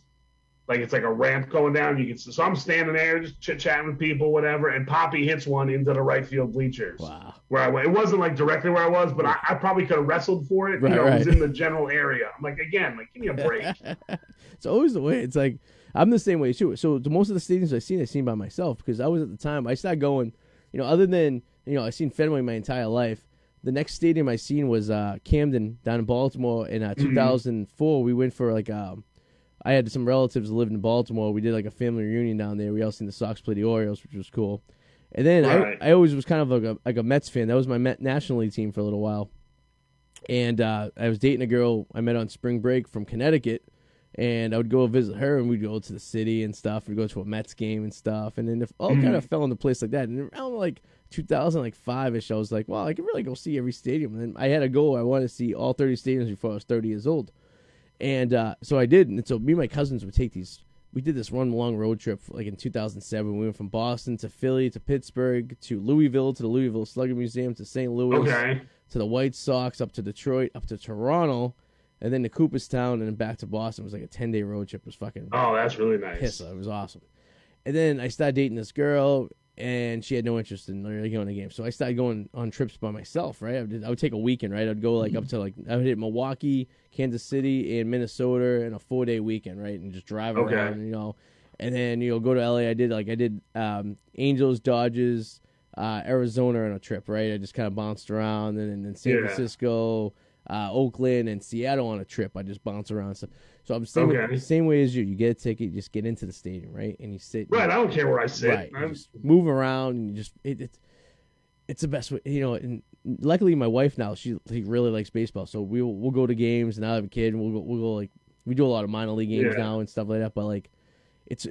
Like it's like a ramp going down. So I'm standing there just chit-chatting with people, whatever, and Poppy hits one into the right field bleachers. Wow. Where I went. It wasn't like directly where I was, but I probably could have wrestled for it. It was in the general area. I'm like, again, like, give me a break. It's always the way. It's like, I'm the same way too. So most of the stadiums I've seen by myself, because I was at the time, I started going, other than, I've seen Fenway my entire life. The next stadium I seen was Camden down in Baltimore in 2004. We went for like, I had some relatives that lived in Baltimore. We did like a family reunion down there. We all seen the Sox play the Orioles, which was cool. And then I always was kind of like a Mets fan. That was my National League team for a little while. And I was dating a girl I met on spring break from Connecticut. And I would go visit her, and we'd go to the city and stuff. We'd go to a Mets game and stuff. And then it all kind of fell into place like that. And around like 2005-ish, I was like, well, I could really go see every stadium. And then I had a goal. I wanted to see all 30 stadiums before I was 30 years old. And so I did. And so me and my cousins would take these. We did this long road trip like in 2007. We went from Boston to Philly to Pittsburgh to Louisville to the Louisville Slugger Museum to St. Louis to the White Sox up to Detroit up to Toronto. And then to Cooperstown, and then back to Boston. It was like a 10-day road trip. It was fucking... Oh, that's really nice. It was awesome. And then I started dating this girl, and she had no interest in really going to games. So I started going on trips by myself, right? I would take a weekend, right? I'd go like up to like... I would hit Milwaukee, Kansas City, and Minnesota in a 4-day weekend, right? And just drive around, And then, go to L.A. I did Angels, Dodgers, Arizona on a trip, right? I just kind of bounced around. And then San Francisco... Oakland and Seattle on a trip. I just bounce around and stuff. So I'm the same way as you. You get a ticket, you just get into the stadium, right? And you sit. Right, I don't care where I sit. Right, you just move around, and you just it's the best way, And luckily, my wife now she really likes baseball, so we'll go to games, and I have a kid, and we'll go like we do a lot of minor league games now and stuff like that. But like, it's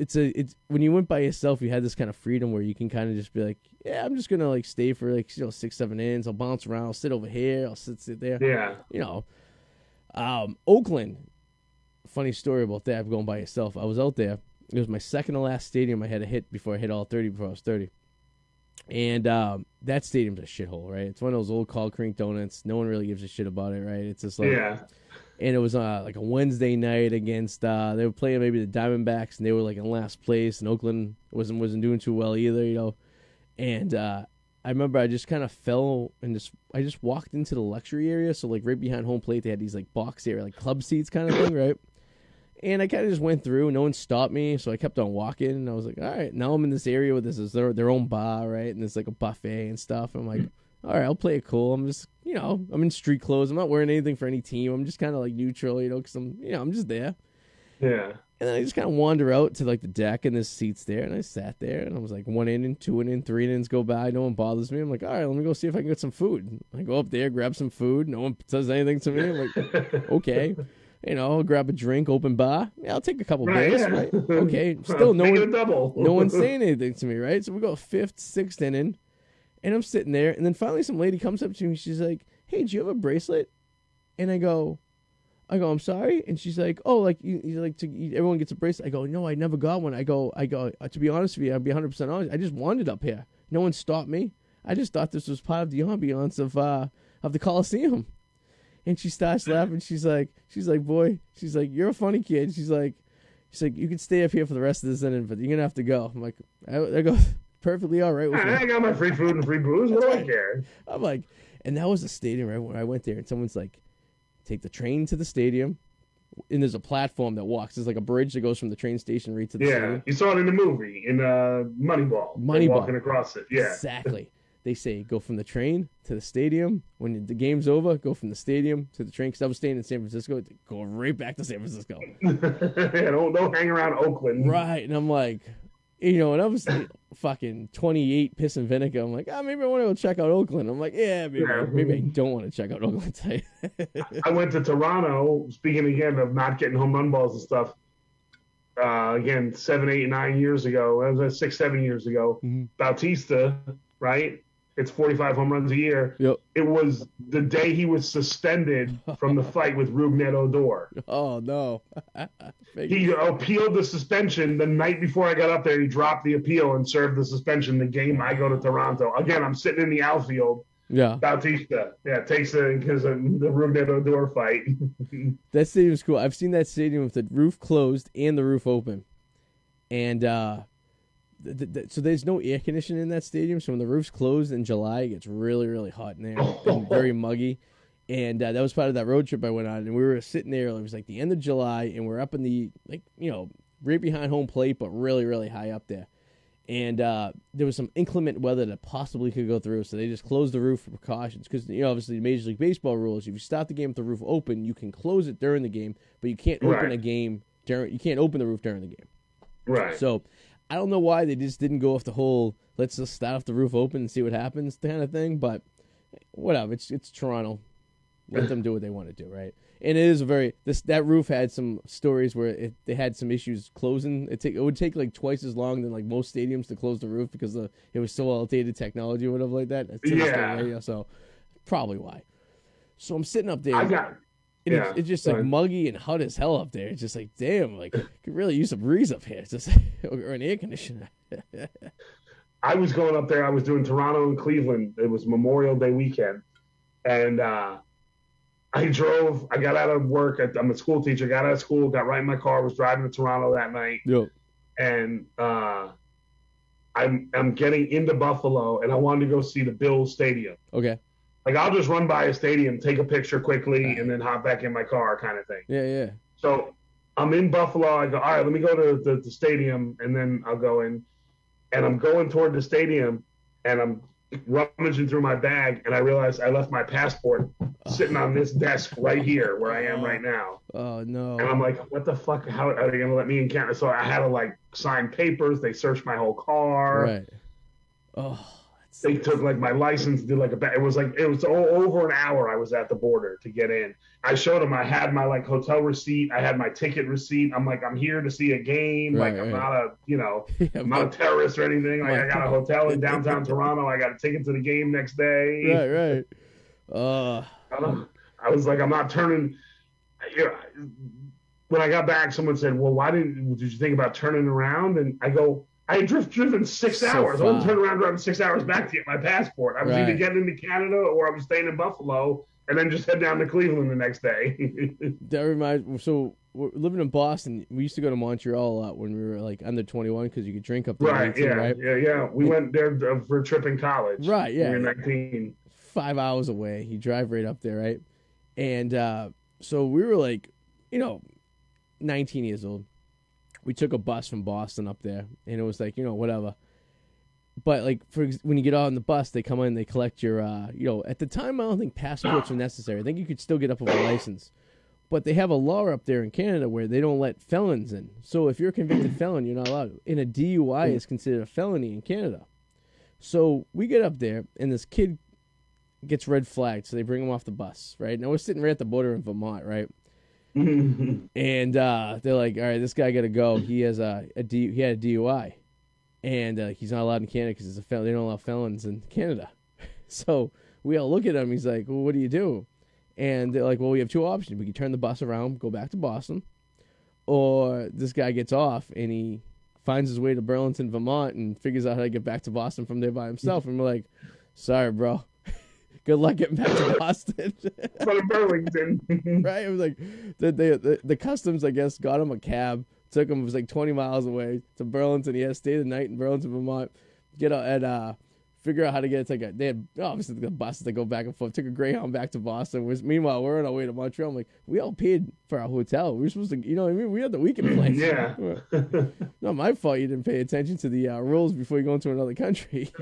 when you went by yourself, you had this kind of freedom where you can kind of just be like, yeah, I'm just gonna like stay for like 6, 7 innings. I'll bounce around. I'll sit over here. I'll sit there. Yeah. Oakland. Funny story about that. Going by yourself. I was out there It was my second to last stadium I had to hit before I hit all 30 before I was 30. And that stadium's a shithole, right? It's one of those old Call Creek donuts. No one really gives a shit about it, right? It's just like, yeah. And it was like a Wednesday night against they were playing maybe the Diamondbacks, and they were like in last place, and Oakland wasn't doing too well either, you know. And I remember I just kind of fell and I just walked into the luxury area, so like right behind home plate they had these like box area, like club seats kind of thing, right? And I kind of just went through. No one stopped me, so I kept on walking. And I was like, all right, now I'm in this area where this is their own bar, right? And there's like a buffet and stuff. And I'm like, all right, I'll play it cool. I'm just, you know, I'm in street clothes. I'm not wearing anything for any team. I'm just kind of like neutral, you know, because I'm just there. Yeah. And then I just kind of wander out to like the deck, and there's seats there. And I sat there, and I was like, 1 inning, 2 innings, 3 innings go by. No one bothers me. I'm like, all right, let me go see if I can get some food. I go up there, grab some food. No one says anything to me. I'm like, okay. You know, I'll grab a drink, open bar. Yeah, I'll take a couple beers, yeah. right? Okay, still no one's saying anything to me, right? So we go 5th, 6th inning, and I'm sitting there, and then finally some lady comes up to me. She's like, "Hey, do you have a bracelet?" And I go, I'm sorry, and she's like, "Oh, like you like everyone gets a bracelet." I go, "No, I never got one." I go, to be honest with you, I'll be 100% honest. I just wandered up here. No one stopped me. I just thought this was part of the ambiance of the Coliseum. And she starts laughing. She's like, boy, she's like, you're a funny kid. She's like, you can stay up here for the rest of this inning, but you're gonna have to go. I'm like, I go, perfectly all right with me. I got my free food and free booze. What do I care? I'm like, and that was the stadium right when I went there, and someone's like, take the train to the stadium, and there's a platform that walks. There's like a bridge that goes from the train station right to the stadium. You saw it in the movie in Moneyball. Walking across it. Yeah, exactly. They say go from the train to the stadium. When the game's over, go from the stadium to the train. Because I was staying in San Francisco, go right back to San Francisco. Yeah, don't hang around Oakland. Right, and I'm like, you know, and I was fucking 28 piss and vinegar. I'm like, maybe I want to go check out Oakland. I'm like, maybe I don't want to check out Oakland. I went to Toronto. Speaking again of not getting home run balls and stuff. Again, 7, 8, 9 years ago. That was 6, 7 years ago. Mm-hmm. Bautista, right? It's 45 home runs a year. Yep. It was the day he was suspended from the fight with Rougned Odor. Oh, no. He appealed the suspension. The night before I got up there, he dropped the appeal and served the suspension the game I go to Toronto. Again, I'm sitting in the outfield. Yeah. Bautista. Yeah, takes it because of the Rougned Odor fight. That stadium's cool. I've seen that stadium with the roof closed and the roof open. And, so there's no air conditioning in that stadium. So when the roof's closed in July, it gets really, really hot in there and very muggy. And that was part of that road trip I went on. And we were sitting there. It was like the end of July, and we're up in the right behind home plate, but really, really high up there. And there was some inclement weather that possibly could go through, so they just closed the roof for precautions. Because obviously the Major League Baseball rules: if you start the game with the roof open, you can close it during the game, but you can't open you can't open the roof during the game. Right. So I don't know why they just didn't go off the whole let's just start off the roof open and see what happens kind of thing, but whatever. It's Toronto. Let them do what they want to do, right? And it is that roof had some stories where they had some issues closing. It would take like twice as long than like most stadiums to close the roof because it was so outdated technology or whatever like that. Yeah. So probably why. So I'm sitting up there. It's just like muggy and hot as hell up there. It's just like, damn, like could really use a breeze up here. It's just or an air conditioner. I was going up there. I was doing Toronto and Cleveland. It was Memorial Day weekend, and I got out of work. I'm a school teacher. Got out of school, got right in my car, was driving to Toronto that night. Yep. And I'm getting into Buffalo, and I wanted to go see the Bills Stadium. Okay. Like, I'll just run by a stadium, take a picture quickly, and then hop back in my car kind of thing. Yeah. So I'm in Buffalo. I go, all right, let me go to the stadium, and then I'll go in. And I'm going toward the stadium, and I'm rummaging through my bag, and I realized I left my passport sitting on this desk right here where I am right now. Oh, no. And I'm like, what the fuck? How are they going to let me in Canada? So I had to, like, sign papers. They searched my whole car. Right. Oh. They took like my license, did like it was over an hour I was at the border to get in. I showed them I had my like hotel receipt, I had my ticket receipt. I'm like, I'm here to see a game. Right, I'm not I'm not a terrorist or anything. Like I got a hotel in downtown Toronto. I got a ticket to the game next day. Right. I was like, I'm not turning. when I got back, someone said, "Well, did you think about turning around?" And I go, "I had driven 6 hours. I wouldn't turn around driving 6 hours back to get my passport. I was either getting into Canada or I was staying in Buffalo and then just head down to Cleveland the next day." That reminds me. So we're living in Boston. We used to go to Montreal a lot when we were like under 21 because you could drink up there. Right. 18, Yeah. right? Yeah. We went there for a trip in college. Right. Yeah. We were 19. 5 hours away. You drive right up there, right? And so we were like, 19 years old. We took a bus from Boston up there, and it was like, whatever. But like when you get on the bus, they come in, they collect your, at the time I don't think passports were necessary. I think you could still get up with a license. But they have a law up there in Canada where they don't let felons in. So if you're a convicted felon, you're not allowed. And a DUI is considered a felony in Canada. So we get up there, and this kid gets red flagged, so they bring him off the bus, right? Now we're sitting right at the border in Vermont, right? And they're like, all right, this guy got to go. He has he had a DUI, and he's not allowed in Canada because he's a felon. They don't allow felons in Canada. So we all look at him. He's like, well, what do you do? And they're like, well, we have two options. We can turn the bus around, go back to Boston, or this guy gets off and he finds his way to Burlington, Vermont, and figures out how to get back to Boston from there by himself. And we're like, sorry, bro. Good luck getting back to Boston. From Burlington. Right? It was like the customs, I guess, got him a cab, took him, it was like 20 miles away to Burlington. He had to stay the night in Burlington, Vermont, get out and figure out how to get they had obviously the buses that go back and forth, took a Greyhound back to Boston. Meanwhile, we're on our way to Montreal. I'm like, we all paid for our hotel. We were supposed to, what I mean? We had the weekend plans. Yeah. Not my fault you didn't pay attention to the rules before you go into another country.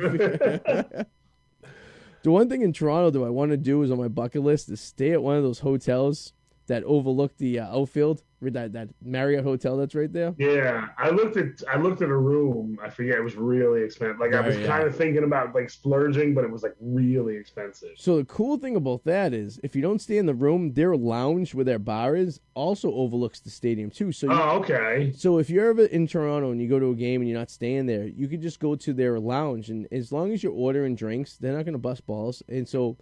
The one thing in Toronto, though, I want to do is on my bucket list is stay at one of those hotels that overlook the outfield, that Marriott hotel that's right there. Yeah, I looked at a room. I forget, it was really expensive. Like I was kind of thinking about like splurging, but it was like really expensive. So the cool thing about that is if you don't stay in the room, their lounge where their bar is also overlooks the stadium too. So okay. So if you're ever in Toronto and you go to a game and you're not staying there, you could just go to their lounge, and as long as you're ordering drinks, they're not going to bust balls. And so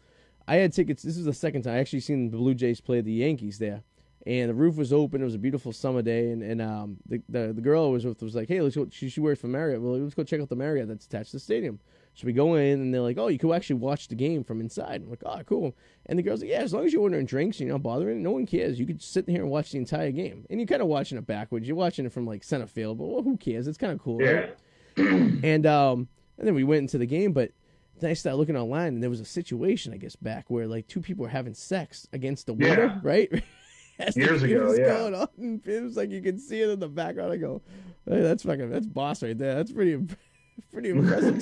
I had tickets. This is the second time I actually seen the Blue Jays play the Yankees there. And the roof was open. It was a beautiful summer day, and the girl I was with was like, "Hey, let's go." She works for Marriott. Well, let's go check out the Marriott that's attached to the stadium. So we go in, and they're like, "Oh, you could actually watch the game from inside." I'm like, "Oh, cool." And the girl's like, "Yeah, as long as you're ordering drinks and you're not bothering, no one cares. You could sit here and watch the entire game." And you're kind of watching it backwards. You're watching it from like center field, but well, who cares? It's kind of cool, right? And then we went into the game, but then I started looking online, and there was a situation, I guess, back where like two people were having sex against the window, right? Years ago, yeah. Going on, and it was like you can see it in the background. I go, hey, that's boss right there. That's pretty impressive.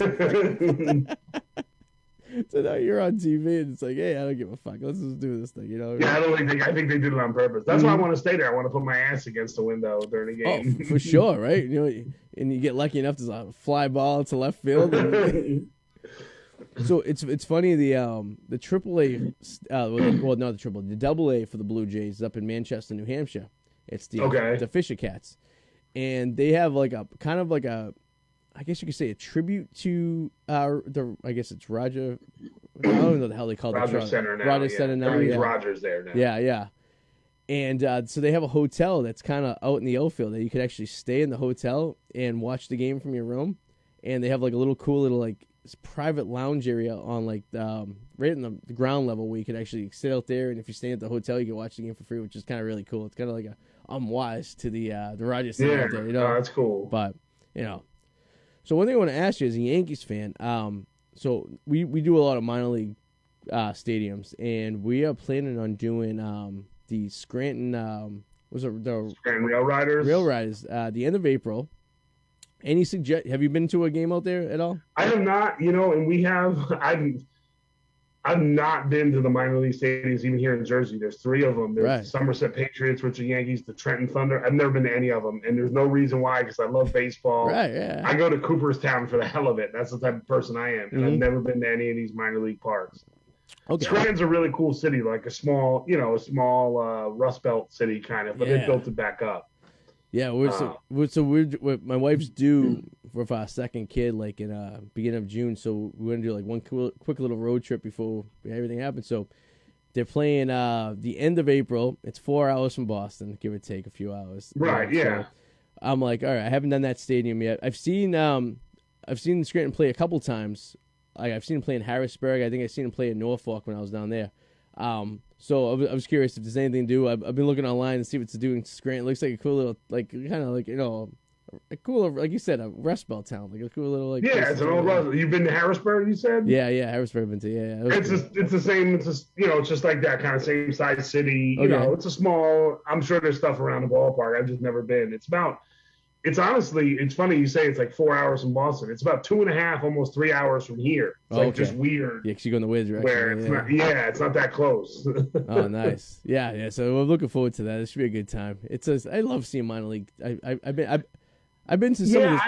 So now you're on TV, and it's like, hey, I don't give a fuck. Let's just do this thing, Yeah, I think they did it on purpose. That's why I want to stay there. I want to put my ass against the window during the game. Oh, for sure, right? And you get lucky enough to fly ball to left field. So it's funny, the AAA, the AA for the Blue Jays is up in Manchester, New Hampshire. It's the Fisher Cats, and they have like a kind of like a, I guess you could say a tribute to I guess it's Roger. I don't know the hell they call it. Rogers Center now. Rogers Center now. Everything's Rogers there now. Yeah. And so they have a hotel that's kind of out in the outfield that you could actually stay in the hotel and watch the game from your room, and they have like a little cool little like private lounge area on like right in the ground level where you could actually sit out there, and if you're staying at the hotel you can watch the game for free, which is kind of really cool. It's kind of like a wise to the Rogers Center out there, that's cool. But so one thing I want to ask you as a Yankees fan, so we do a lot of minor league stadiums, and we are planning on doing the Scranton the Scranton Rail Riders the end of April. Any have you been to a game out there at all? I have not, and we have. I've not been to the minor league stadiums, even here in Jersey. There's 3 of them. There's the Somerset Patriots, which are Yankees, the Trenton Thunder. I've never been to any of them, and there's no reason why, because I love baseball. Right, yeah. I go to Cooperstown for the hell of it. That's the type of person I am, and I've never been to any of these minor league parks. Okay. Scranton's a really cool city, like a small Rust Belt city kind of, but they built it back up. Yeah, we're my wife's due with our second kid like in beginning of June, so we're gonna do like one quick little road trip before everything happens. So They're playing the end of April. It's 4 hours from Boston, give or take a few hours. Right. Yeah. So I'm like, all right, I haven't done that stadium yet. I've seen Scranton play a couple times. I've seen him play in Harrisburg. I think I've seen him play in Norfolk when I was down there. So I was curious if there's anything to do. I've been looking online to see what's to do in Scranton. It looks like a cool little, like, kind of like, a cool, like you said, a Rust Belt town. Like a cool little, like. Yeah, it's an old Rust. You've been to Harrisburg, you said? Yeah, Harrisburg I've been to. Yeah. It's the same. It's just, it's just like that kind of same size city. You know, it's a small. I'm sure there's stuff around the ballpark. I've just never been. It's honestly, it's funny you say it's like 4 hours from Boston. It's about 2.5, almost 3 hours from here. It's just weird. Yeah, because you go in the weird direction. Where it's not. Yeah, it's not that close. Oh, nice. Yeah. So I'm looking forward to that. It should be a good time. I love seeing minor league. I've been to some. Yeah,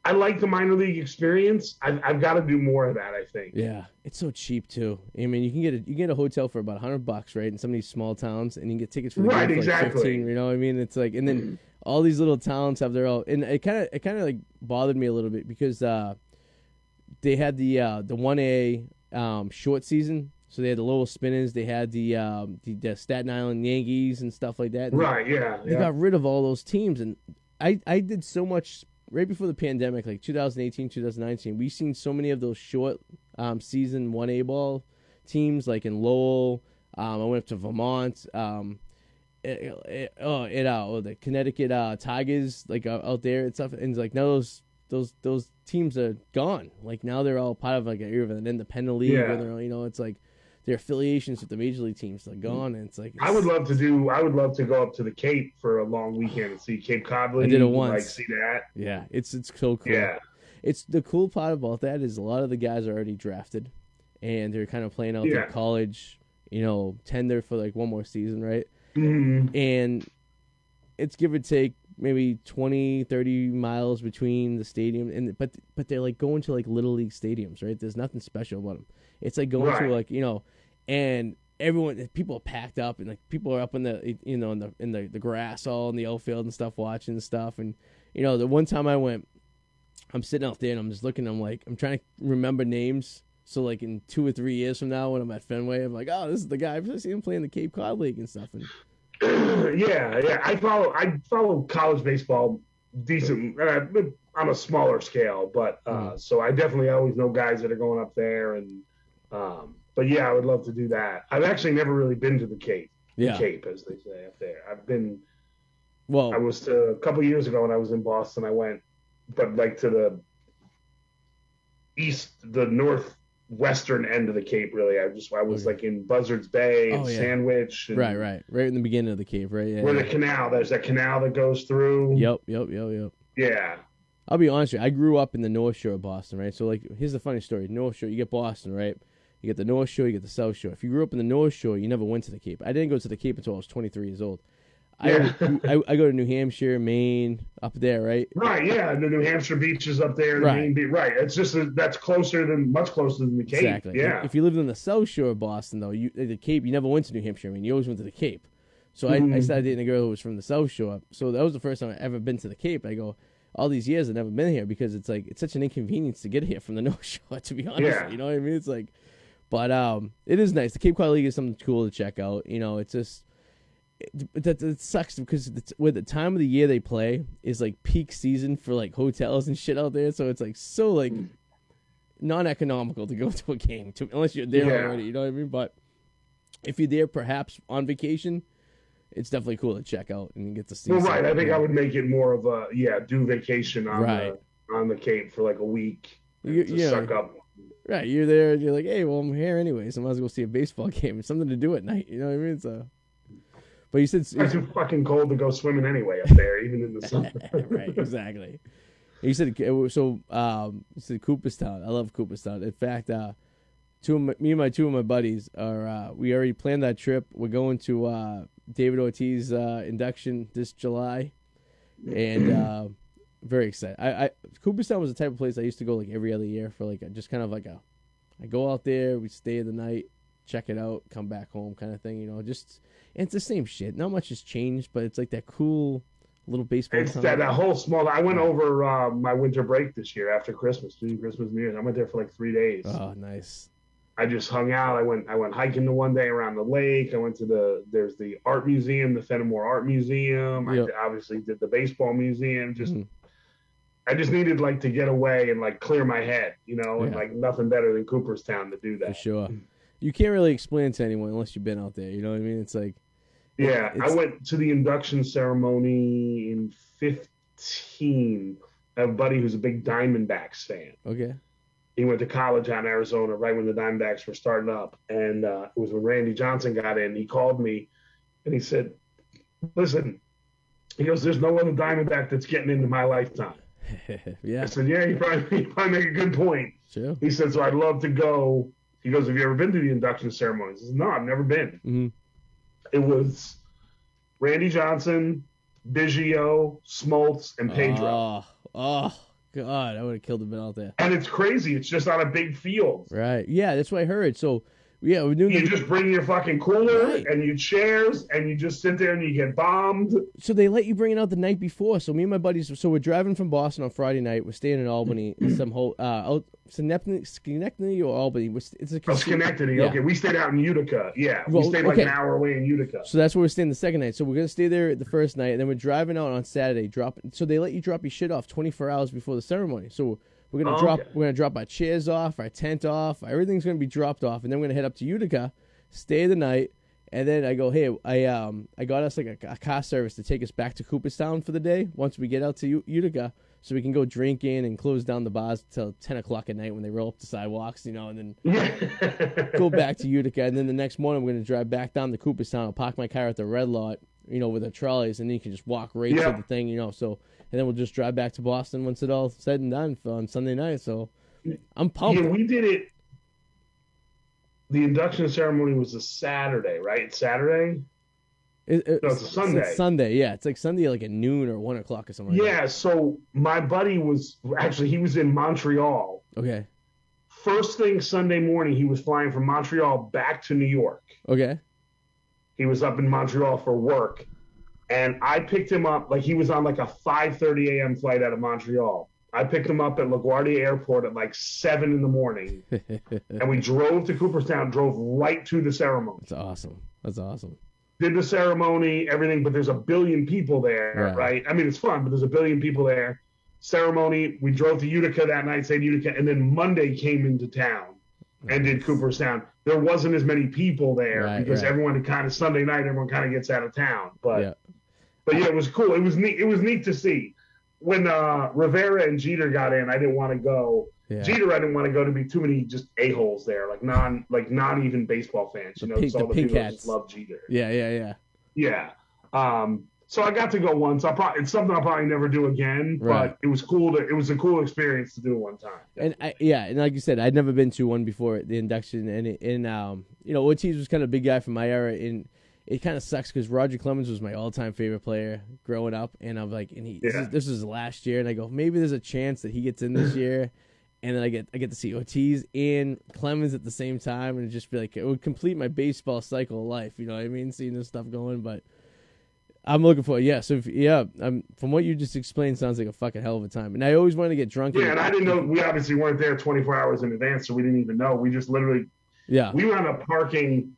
I like the minor league experience. I've got to do more of that, I think. Yeah, it's so cheap too. I mean, you can get a hotel for about $100, right, in some of these small towns, and you can get tickets for the game for like 15. You know what I mean? It's like, and then all these little towns have their own. And it kind of like bothered me a little bit because they had the 1A short season, so they had the Lowell Spinners, they had the Staten Island Yankees and stuff like that. And right. They got rid of all those teams, and I did so much. Right before the pandemic, like 2018, 2019, we've seen so many of those short season 1A ball teams, like in Lowell. I went up to Vermont. The Connecticut Tigers, like out there and stuff. And it's like now those teams are gone. Like now they're all part of like an independent league. Yeah. Where they're, it's like their affiliations with the major league teams are gone, and it's like I would love to go up to the Cape for a long weekend and see Cape Cod League. I did it once. Like see that. Yeah, it's so cool. Yeah, it's the cool part about that is a lot of the guys are already drafted, and they're kind of playing out their college, tender for like one more season, right? Mm-hmm. And it's give or take maybe 20, 30 miles between the stadium, but they're like going to like little league stadiums, right? There's nothing special about them. It's like going to like and people are packed up, and like people are up in the in the grass all in the outfield and stuff watching stuff. And the one time I went, I'm sitting out there and I'm just looking. I'm like, I'm trying to remember names. So like in 2 or 3 years from now, when I'm at Fenway, I'm like, oh, this is the guy. I've seen him playing the Cape Cod League and stuff. And yeah. I follow college baseball decent on a smaller scale, but so I definitely always know guys that are going up there, and but yeah, I would love to do that. I've actually never really been to the Cape. Yeah. The Cape, as they say up there. I've been. Well, I was a couple years ago when I was in Boston. I went, but like to the the northwestern end of the Cape. Really, I was like in Buzzards Bay and Sandwich. And right in the beginning of the Cape, right? Yeah, where the canal. There's that canal that goes through. Yep. Yeah. I'll be honest with you. I grew up in the North Shore of Boston, right? So, like, here's the funny story. North Shore, you get Boston, right? You get the North Shore, you get the South Shore. If you grew up in the North Shore, you never went to the Cape. I didn't go to the Cape until I was 23 years old. Yeah. I go to New Hampshire, Maine, up there, right? Right, yeah. The New Hampshire beach is up there. Right. Maine beach. Right. It's just much closer than the Cape. Exactly. Yeah. If you lived in the South Shore of Boston, though, the Cape, you never went to New Hampshire. I mean, you always went to the Cape. So I started dating a girl who was from the South Shore. So that was the first time I ever been to the Cape. I go, all these years I've never been here because it's like it's such an inconvenience to get here from the North Shore, to be honest. Yeah. You know what I mean? It's like, but it is nice. The Cape Cod League is something cool to check out. It's just it sucks because with the time of the year they play is like peak season for like hotels and shit out there. So it's like so like non-economical to go to a game unless you're there already. You know what I mean? But if you're there perhaps on vacation, it's definitely cool to check out and get to see. Well, right. I think I would make it more of a do vacation on the Cape for like a week. Suck up. Right, you're there and you're like, hey, well, I'm here anyway, so I might as well go see a baseball game. It's something to do at night. You know what I mean? So, but you said it's too fucking cold to go swimming anyway up there, even in the summer. Right, exactly. You said so. You said Cooperstown. I love Cooperstown. In fact, me and two of my buddies are. We already planned that trip. We're going to David Ortiz induction this July, and very excited. Cooperstown was the type of place I used to go like every other year for like just kind of like I go out there, we stay the night, check it out, come back home kind of thing. And it's the same shit. Not much has changed, but it's like that cool little baseball. It's that whole small. I went over my winter break this year after Christmas, between Christmas and New Year's. I went there for like 3 days. Oh, nice. I just hung out. I went hiking the one day around the lake. I went to there's the art museum, the Fenimore Art Museum. Yep. I obviously did the baseball museum. Just Mhm. I just needed like to get away and like clear my head, you know, and Yeah. like nothing better than Cooperstown to do For that. sure. You can't really explain it to anyone unless you've been out there. You know what I mean? It's like Yeah, I it's went to the induction ceremony in 15. I have a buddy who's a big Diamondbacks fan. okay. He went to college out in Arizona right when the Diamondbacks were starting up. And it was when Randy Johnson got in. He called me and he said, listen, he goes, there's no other Diamondback that's getting into my lifetime. Yeah. I said, yeah, you probably make a good point. Sure. He said, so I'd love to go. He goes, have you ever been to the induction ceremonies? I said, no, I've never been. Mm-hmm. It was Randy Johnson, Biggio, Smoltz, and Pedro. Oh, God. I would have killed him out there. And it's crazy. It's just on a big field. Right. Yeah, that's what I heard. So, yeah, we're doing You just bring your fucking cooler Right. and your chairs and you just sit there and you get bombed. So they let you bring it out the night before. So me and my buddies, so we're driving from Boston on Friday night. We're staying in Albany, some whole Schenectady or Albany. It's a Schenectady. Yeah. Okay, we stayed out in Utica. Yeah, we Well, stayed like okay. an hour away in Utica. So that's where we're staying the second night. So we're gonna stay there the first night, and then we're driving out on Saturday. So they let you drop your shit off 24 hours before the ceremony. So we're gonna Okay. we're gonna drop our chairs off, our tent off, everything's gonna be dropped off, and then we're gonna head up to Utica, stay the night, and then I go, hey, I got us like a car service to take us back to Cooperstown for the day once we get out to Utica, so we can go drinking and close down the bars till 10 o'clock at night when they roll up the sidewalks, you know, and then go back to Utica, and then the next morning we're gonna drive back down to Cooperstown. I'll park my car at the red lot, you know, with the trolleys, and then you can just walk right to the thing, you know. So, and then we'll just drive back to Boston once it all said and done on Sunday night. So, I'm pumped. Yeah, we did it. The induction ceremony was a Saturday, right? It's Saturday. No, it's a Sunday. It's Sunday, yeah. It's like Sunday, like at noon or 1 o'clock or something. Yeah. So my buddy was he was in Montreal. Okay. First thing Sunday morning, he was flying from Montreal back to New York. Okay. He was up in Montreal for work, and I picked him up. Like he was on like a 5:30 a.m. flight out of Montreal. I picked him up at LaGuardia Airport at like 7 in the morning, and we drove to Cooperstown. Drove right to the ceremony. That's awesome. That's awesome. Did the ceremony, everything, but there's a billion people there, right? I mean, it's fun, but there's a billion people there. Ceremony, we drove to Utica that night, stayed in Utica, and then Monday came into town and did Cooperstown. There wasn't as many people there because everyone had kind of Sunday night, everyone kind of gets out of town. But yeah, it was cool. It was neat. It was neat to see. When Rivera and Jeter got in, I didn't want to go. Yeah. Jeter, I didn't want to go to be too many just a-holes there, like not even baseball fans. You know, all the people that just love Jeter. Yeah. So I got to go once. It's something I'll probably never do again, but it was cool. It was a cool experience to do one time. Definitely. And like you said, I'd never been to one before the induction, and you know, Ortiz was kind of a big guy from my era, and it kind of sucks because Roger Clemens was my all-time favorite player growing up, and I'm like, and this is last year, and I go, maybe there's a chance that he gets in this year, and then I get to see Ortiz and Clemens at the same time, and just be like, it would complete my baseball cycle of life, you know what I mean? Seeing this stuff going, but I'm looking for it. Yeah, so from what you just explained, sounds like a fucking hell of a time, and I always wanted to get drunk. Yeah, and I didn't know. We obviously weren't there 24 hours in advance, so we didn't even know. We just literally, we wound up parking.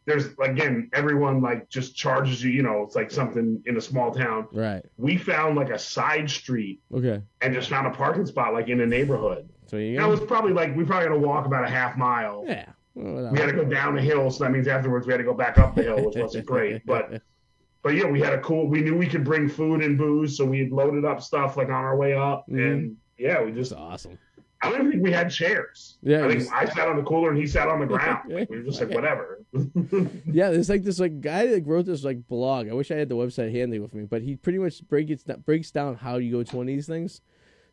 There's, again, everyone like just charges you, you know, it's like something in a small town. Right. We found like a side street. Okay. And just found a parking spot like in a neighborhood. So you go. It was probably like, we probably had to walk about a half mile. Yeah. Well, we had to go down a hill, so that means afterwards we had to go back up the hill, which wasn't great. But yeah, we knew we could bring food and booze, so we had loaded up stuff like on our way up. Mm-hmm. And yeah, we just. That's awesome. I don't even think we had chairs. Yeah, I think I sat on the cooler and he sat on the ground. Like, we were just like, whatever. Yeah, there's like this like guy that wrote this like blog. I wish I had the website handy with me, but he pretty much breaks down how you go to one of these things.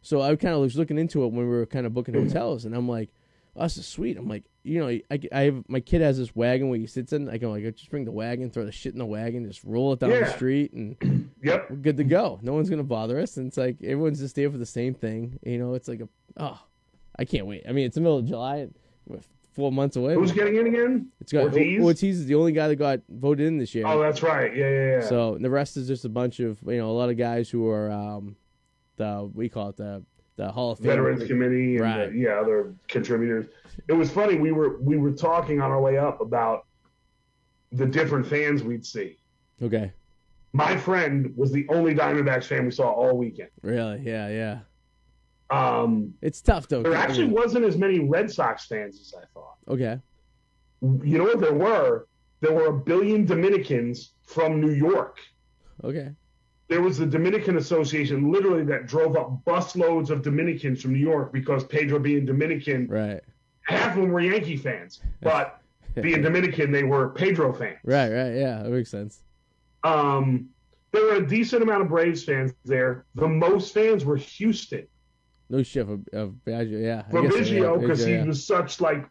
So I kind of was looking into it when we were kind of booking hotels, and I'm like, oh, this is sweet. I'm like, you know, I have my kid has this wagon where he sits in. I go like, just bring the wagon, throw the shit in the wagon, just roll it down the street, and we're good to go. No one's gonna bother us. And it's like everyone's just there for the same thing. You know, it's like I can't wait. I mean, it's the middle of July, 4 months away. Who's getting in again? It's got Ortiz is the only guy that got voted in this year. Oh, that's right. Yeah. So the rest is just a bunch of, you know, a lot of guys who are we call it the the Hall of Fame Veterans Committee and right. Other contributors. It was funny. We were talking on our way up about the different fans we'd see. Okay. My friend was the only Diamondbacks fan we saw all weekend. Really? Yeah. It's tough though. There actually wasn't as many Red Sox fans as I thought. Okay. You know what there were? There were 1 billion Dominicans from New York. Okay. There was the Dominican Association literally that drove up busloads of Dominicans from New York because Pedro being Dominican. Right. Half of them were Yankee fans, but being Dominican, they were Pedro fans. Right. Yeah, that makes sense. There were a decent amount of Braves fans there. The most fans were Houston. No shit of Baggio, yeah. From Biggio, because he was such like.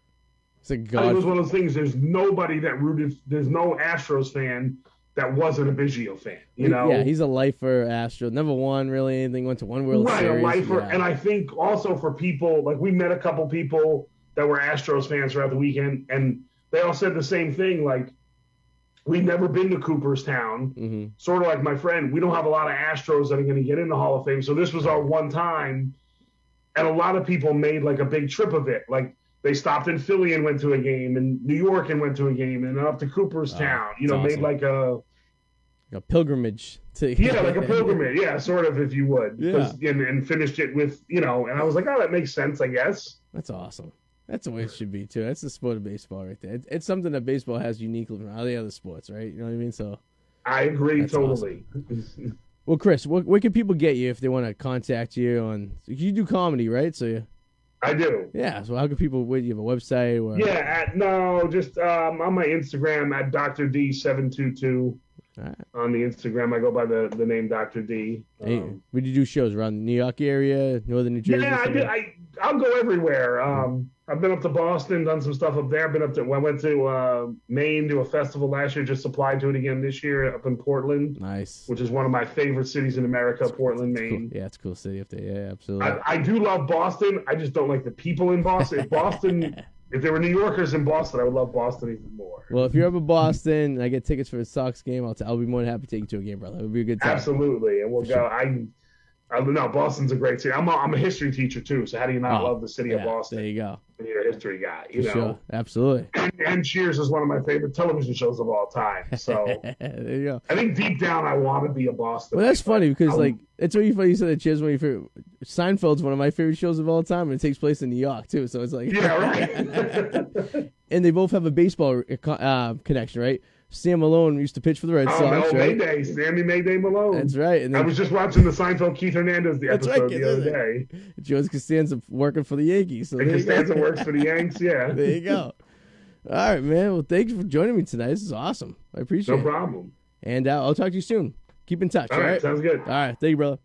It's a god. It was one of those things. There's nobody that rooted. There's no Astros fan that wasn't a Biggio fan. You know. Yeah, he's a lifer. Astro never won really anything. Went to one World Series. Right, a lifer. Yeah. And I think also for people like we met a couple people that were Astros fans throughout the weekend, and they all said the same thing. Like, we've never been to Cooperstown. Mm-hmm. Sort of like my friend. We don't have a lot of Astros that are going to get in the Hall of Fame, so this was our one time. And a lot of people made like a big trip of it. Like they stopped in Philly and went to a game, and New York and went to a game, and up to Cooperstown. Awesome. Made like a pilgrimage to like a pilgrimage, sort of, if you would, and finished it with and I was like, oh, that makes sense, I guess. That's awesome. That's the way it should be too. That's the sport of baseball right there. It's something that baseball has uniquely from all the other sports, right? You know what I mean? So I agree totally. Awesome. Well, Kris, where can people get you if they want to contact you on? You do comedy, right? So I do. Yeah. So how can people? Do you have a website? Or? Yeah. Just on my Instagram at Dr. D722. Right. On the Instagram, I go by the name Dr. D. Hey, where do you do shows around the New York area, northern New Jersey? Yeah, I do. I'll go everywhere. I've been up to Boston, done some stuff up there. I went to Maine to a festival last year. Just applied to it again this year up in Portland. Nice. Which is one of my favorite cities in America, Portland, Maine. Cool. Yeah, it's a cool city up there. Yeah, absolutely. I do love Boston. I just don't like the people in Boston. If there were New Yorkers in Boston, I would love Boston even more. Well, if you're up in Boston and I get tickets for a Sox game, I'll be more than happy to take you to a game, brother. It would be a good time. Absolutely, and we'll go. Sure. I don't know. Boston's a great city. I'm a history teacher too, so how do you not love the city of Boston? There you go. When you're a history guy, you know. Sure, absolutely. And Cheers is one of my favorite television shows of all time. So there you go. I think deep down I want to be a Boston. Well, that's funny because it's really funny you said that Cheers one of your favorite. Seinfeld's one of my favorite shows of all time, and it takes place in New York too. So it's like right. And they both have a baseball connection, right? Sam Malone used to pitch for the Red Sox, right? Mayday, Sammy Mayday Malone. That's right. And then, I was just watching the Seinfeld Keith Hernandez episode the other day. Joe Costanza working for the Yankees. So Costanza works for the Yanks, yeah. There you go. All right, man. Well, thank you for joining me tonight. This is awesome. I appreciate it. No problem. And I'll talk to you soon. Keep in touch, all right? Sounds good. All right. Thank you, brother.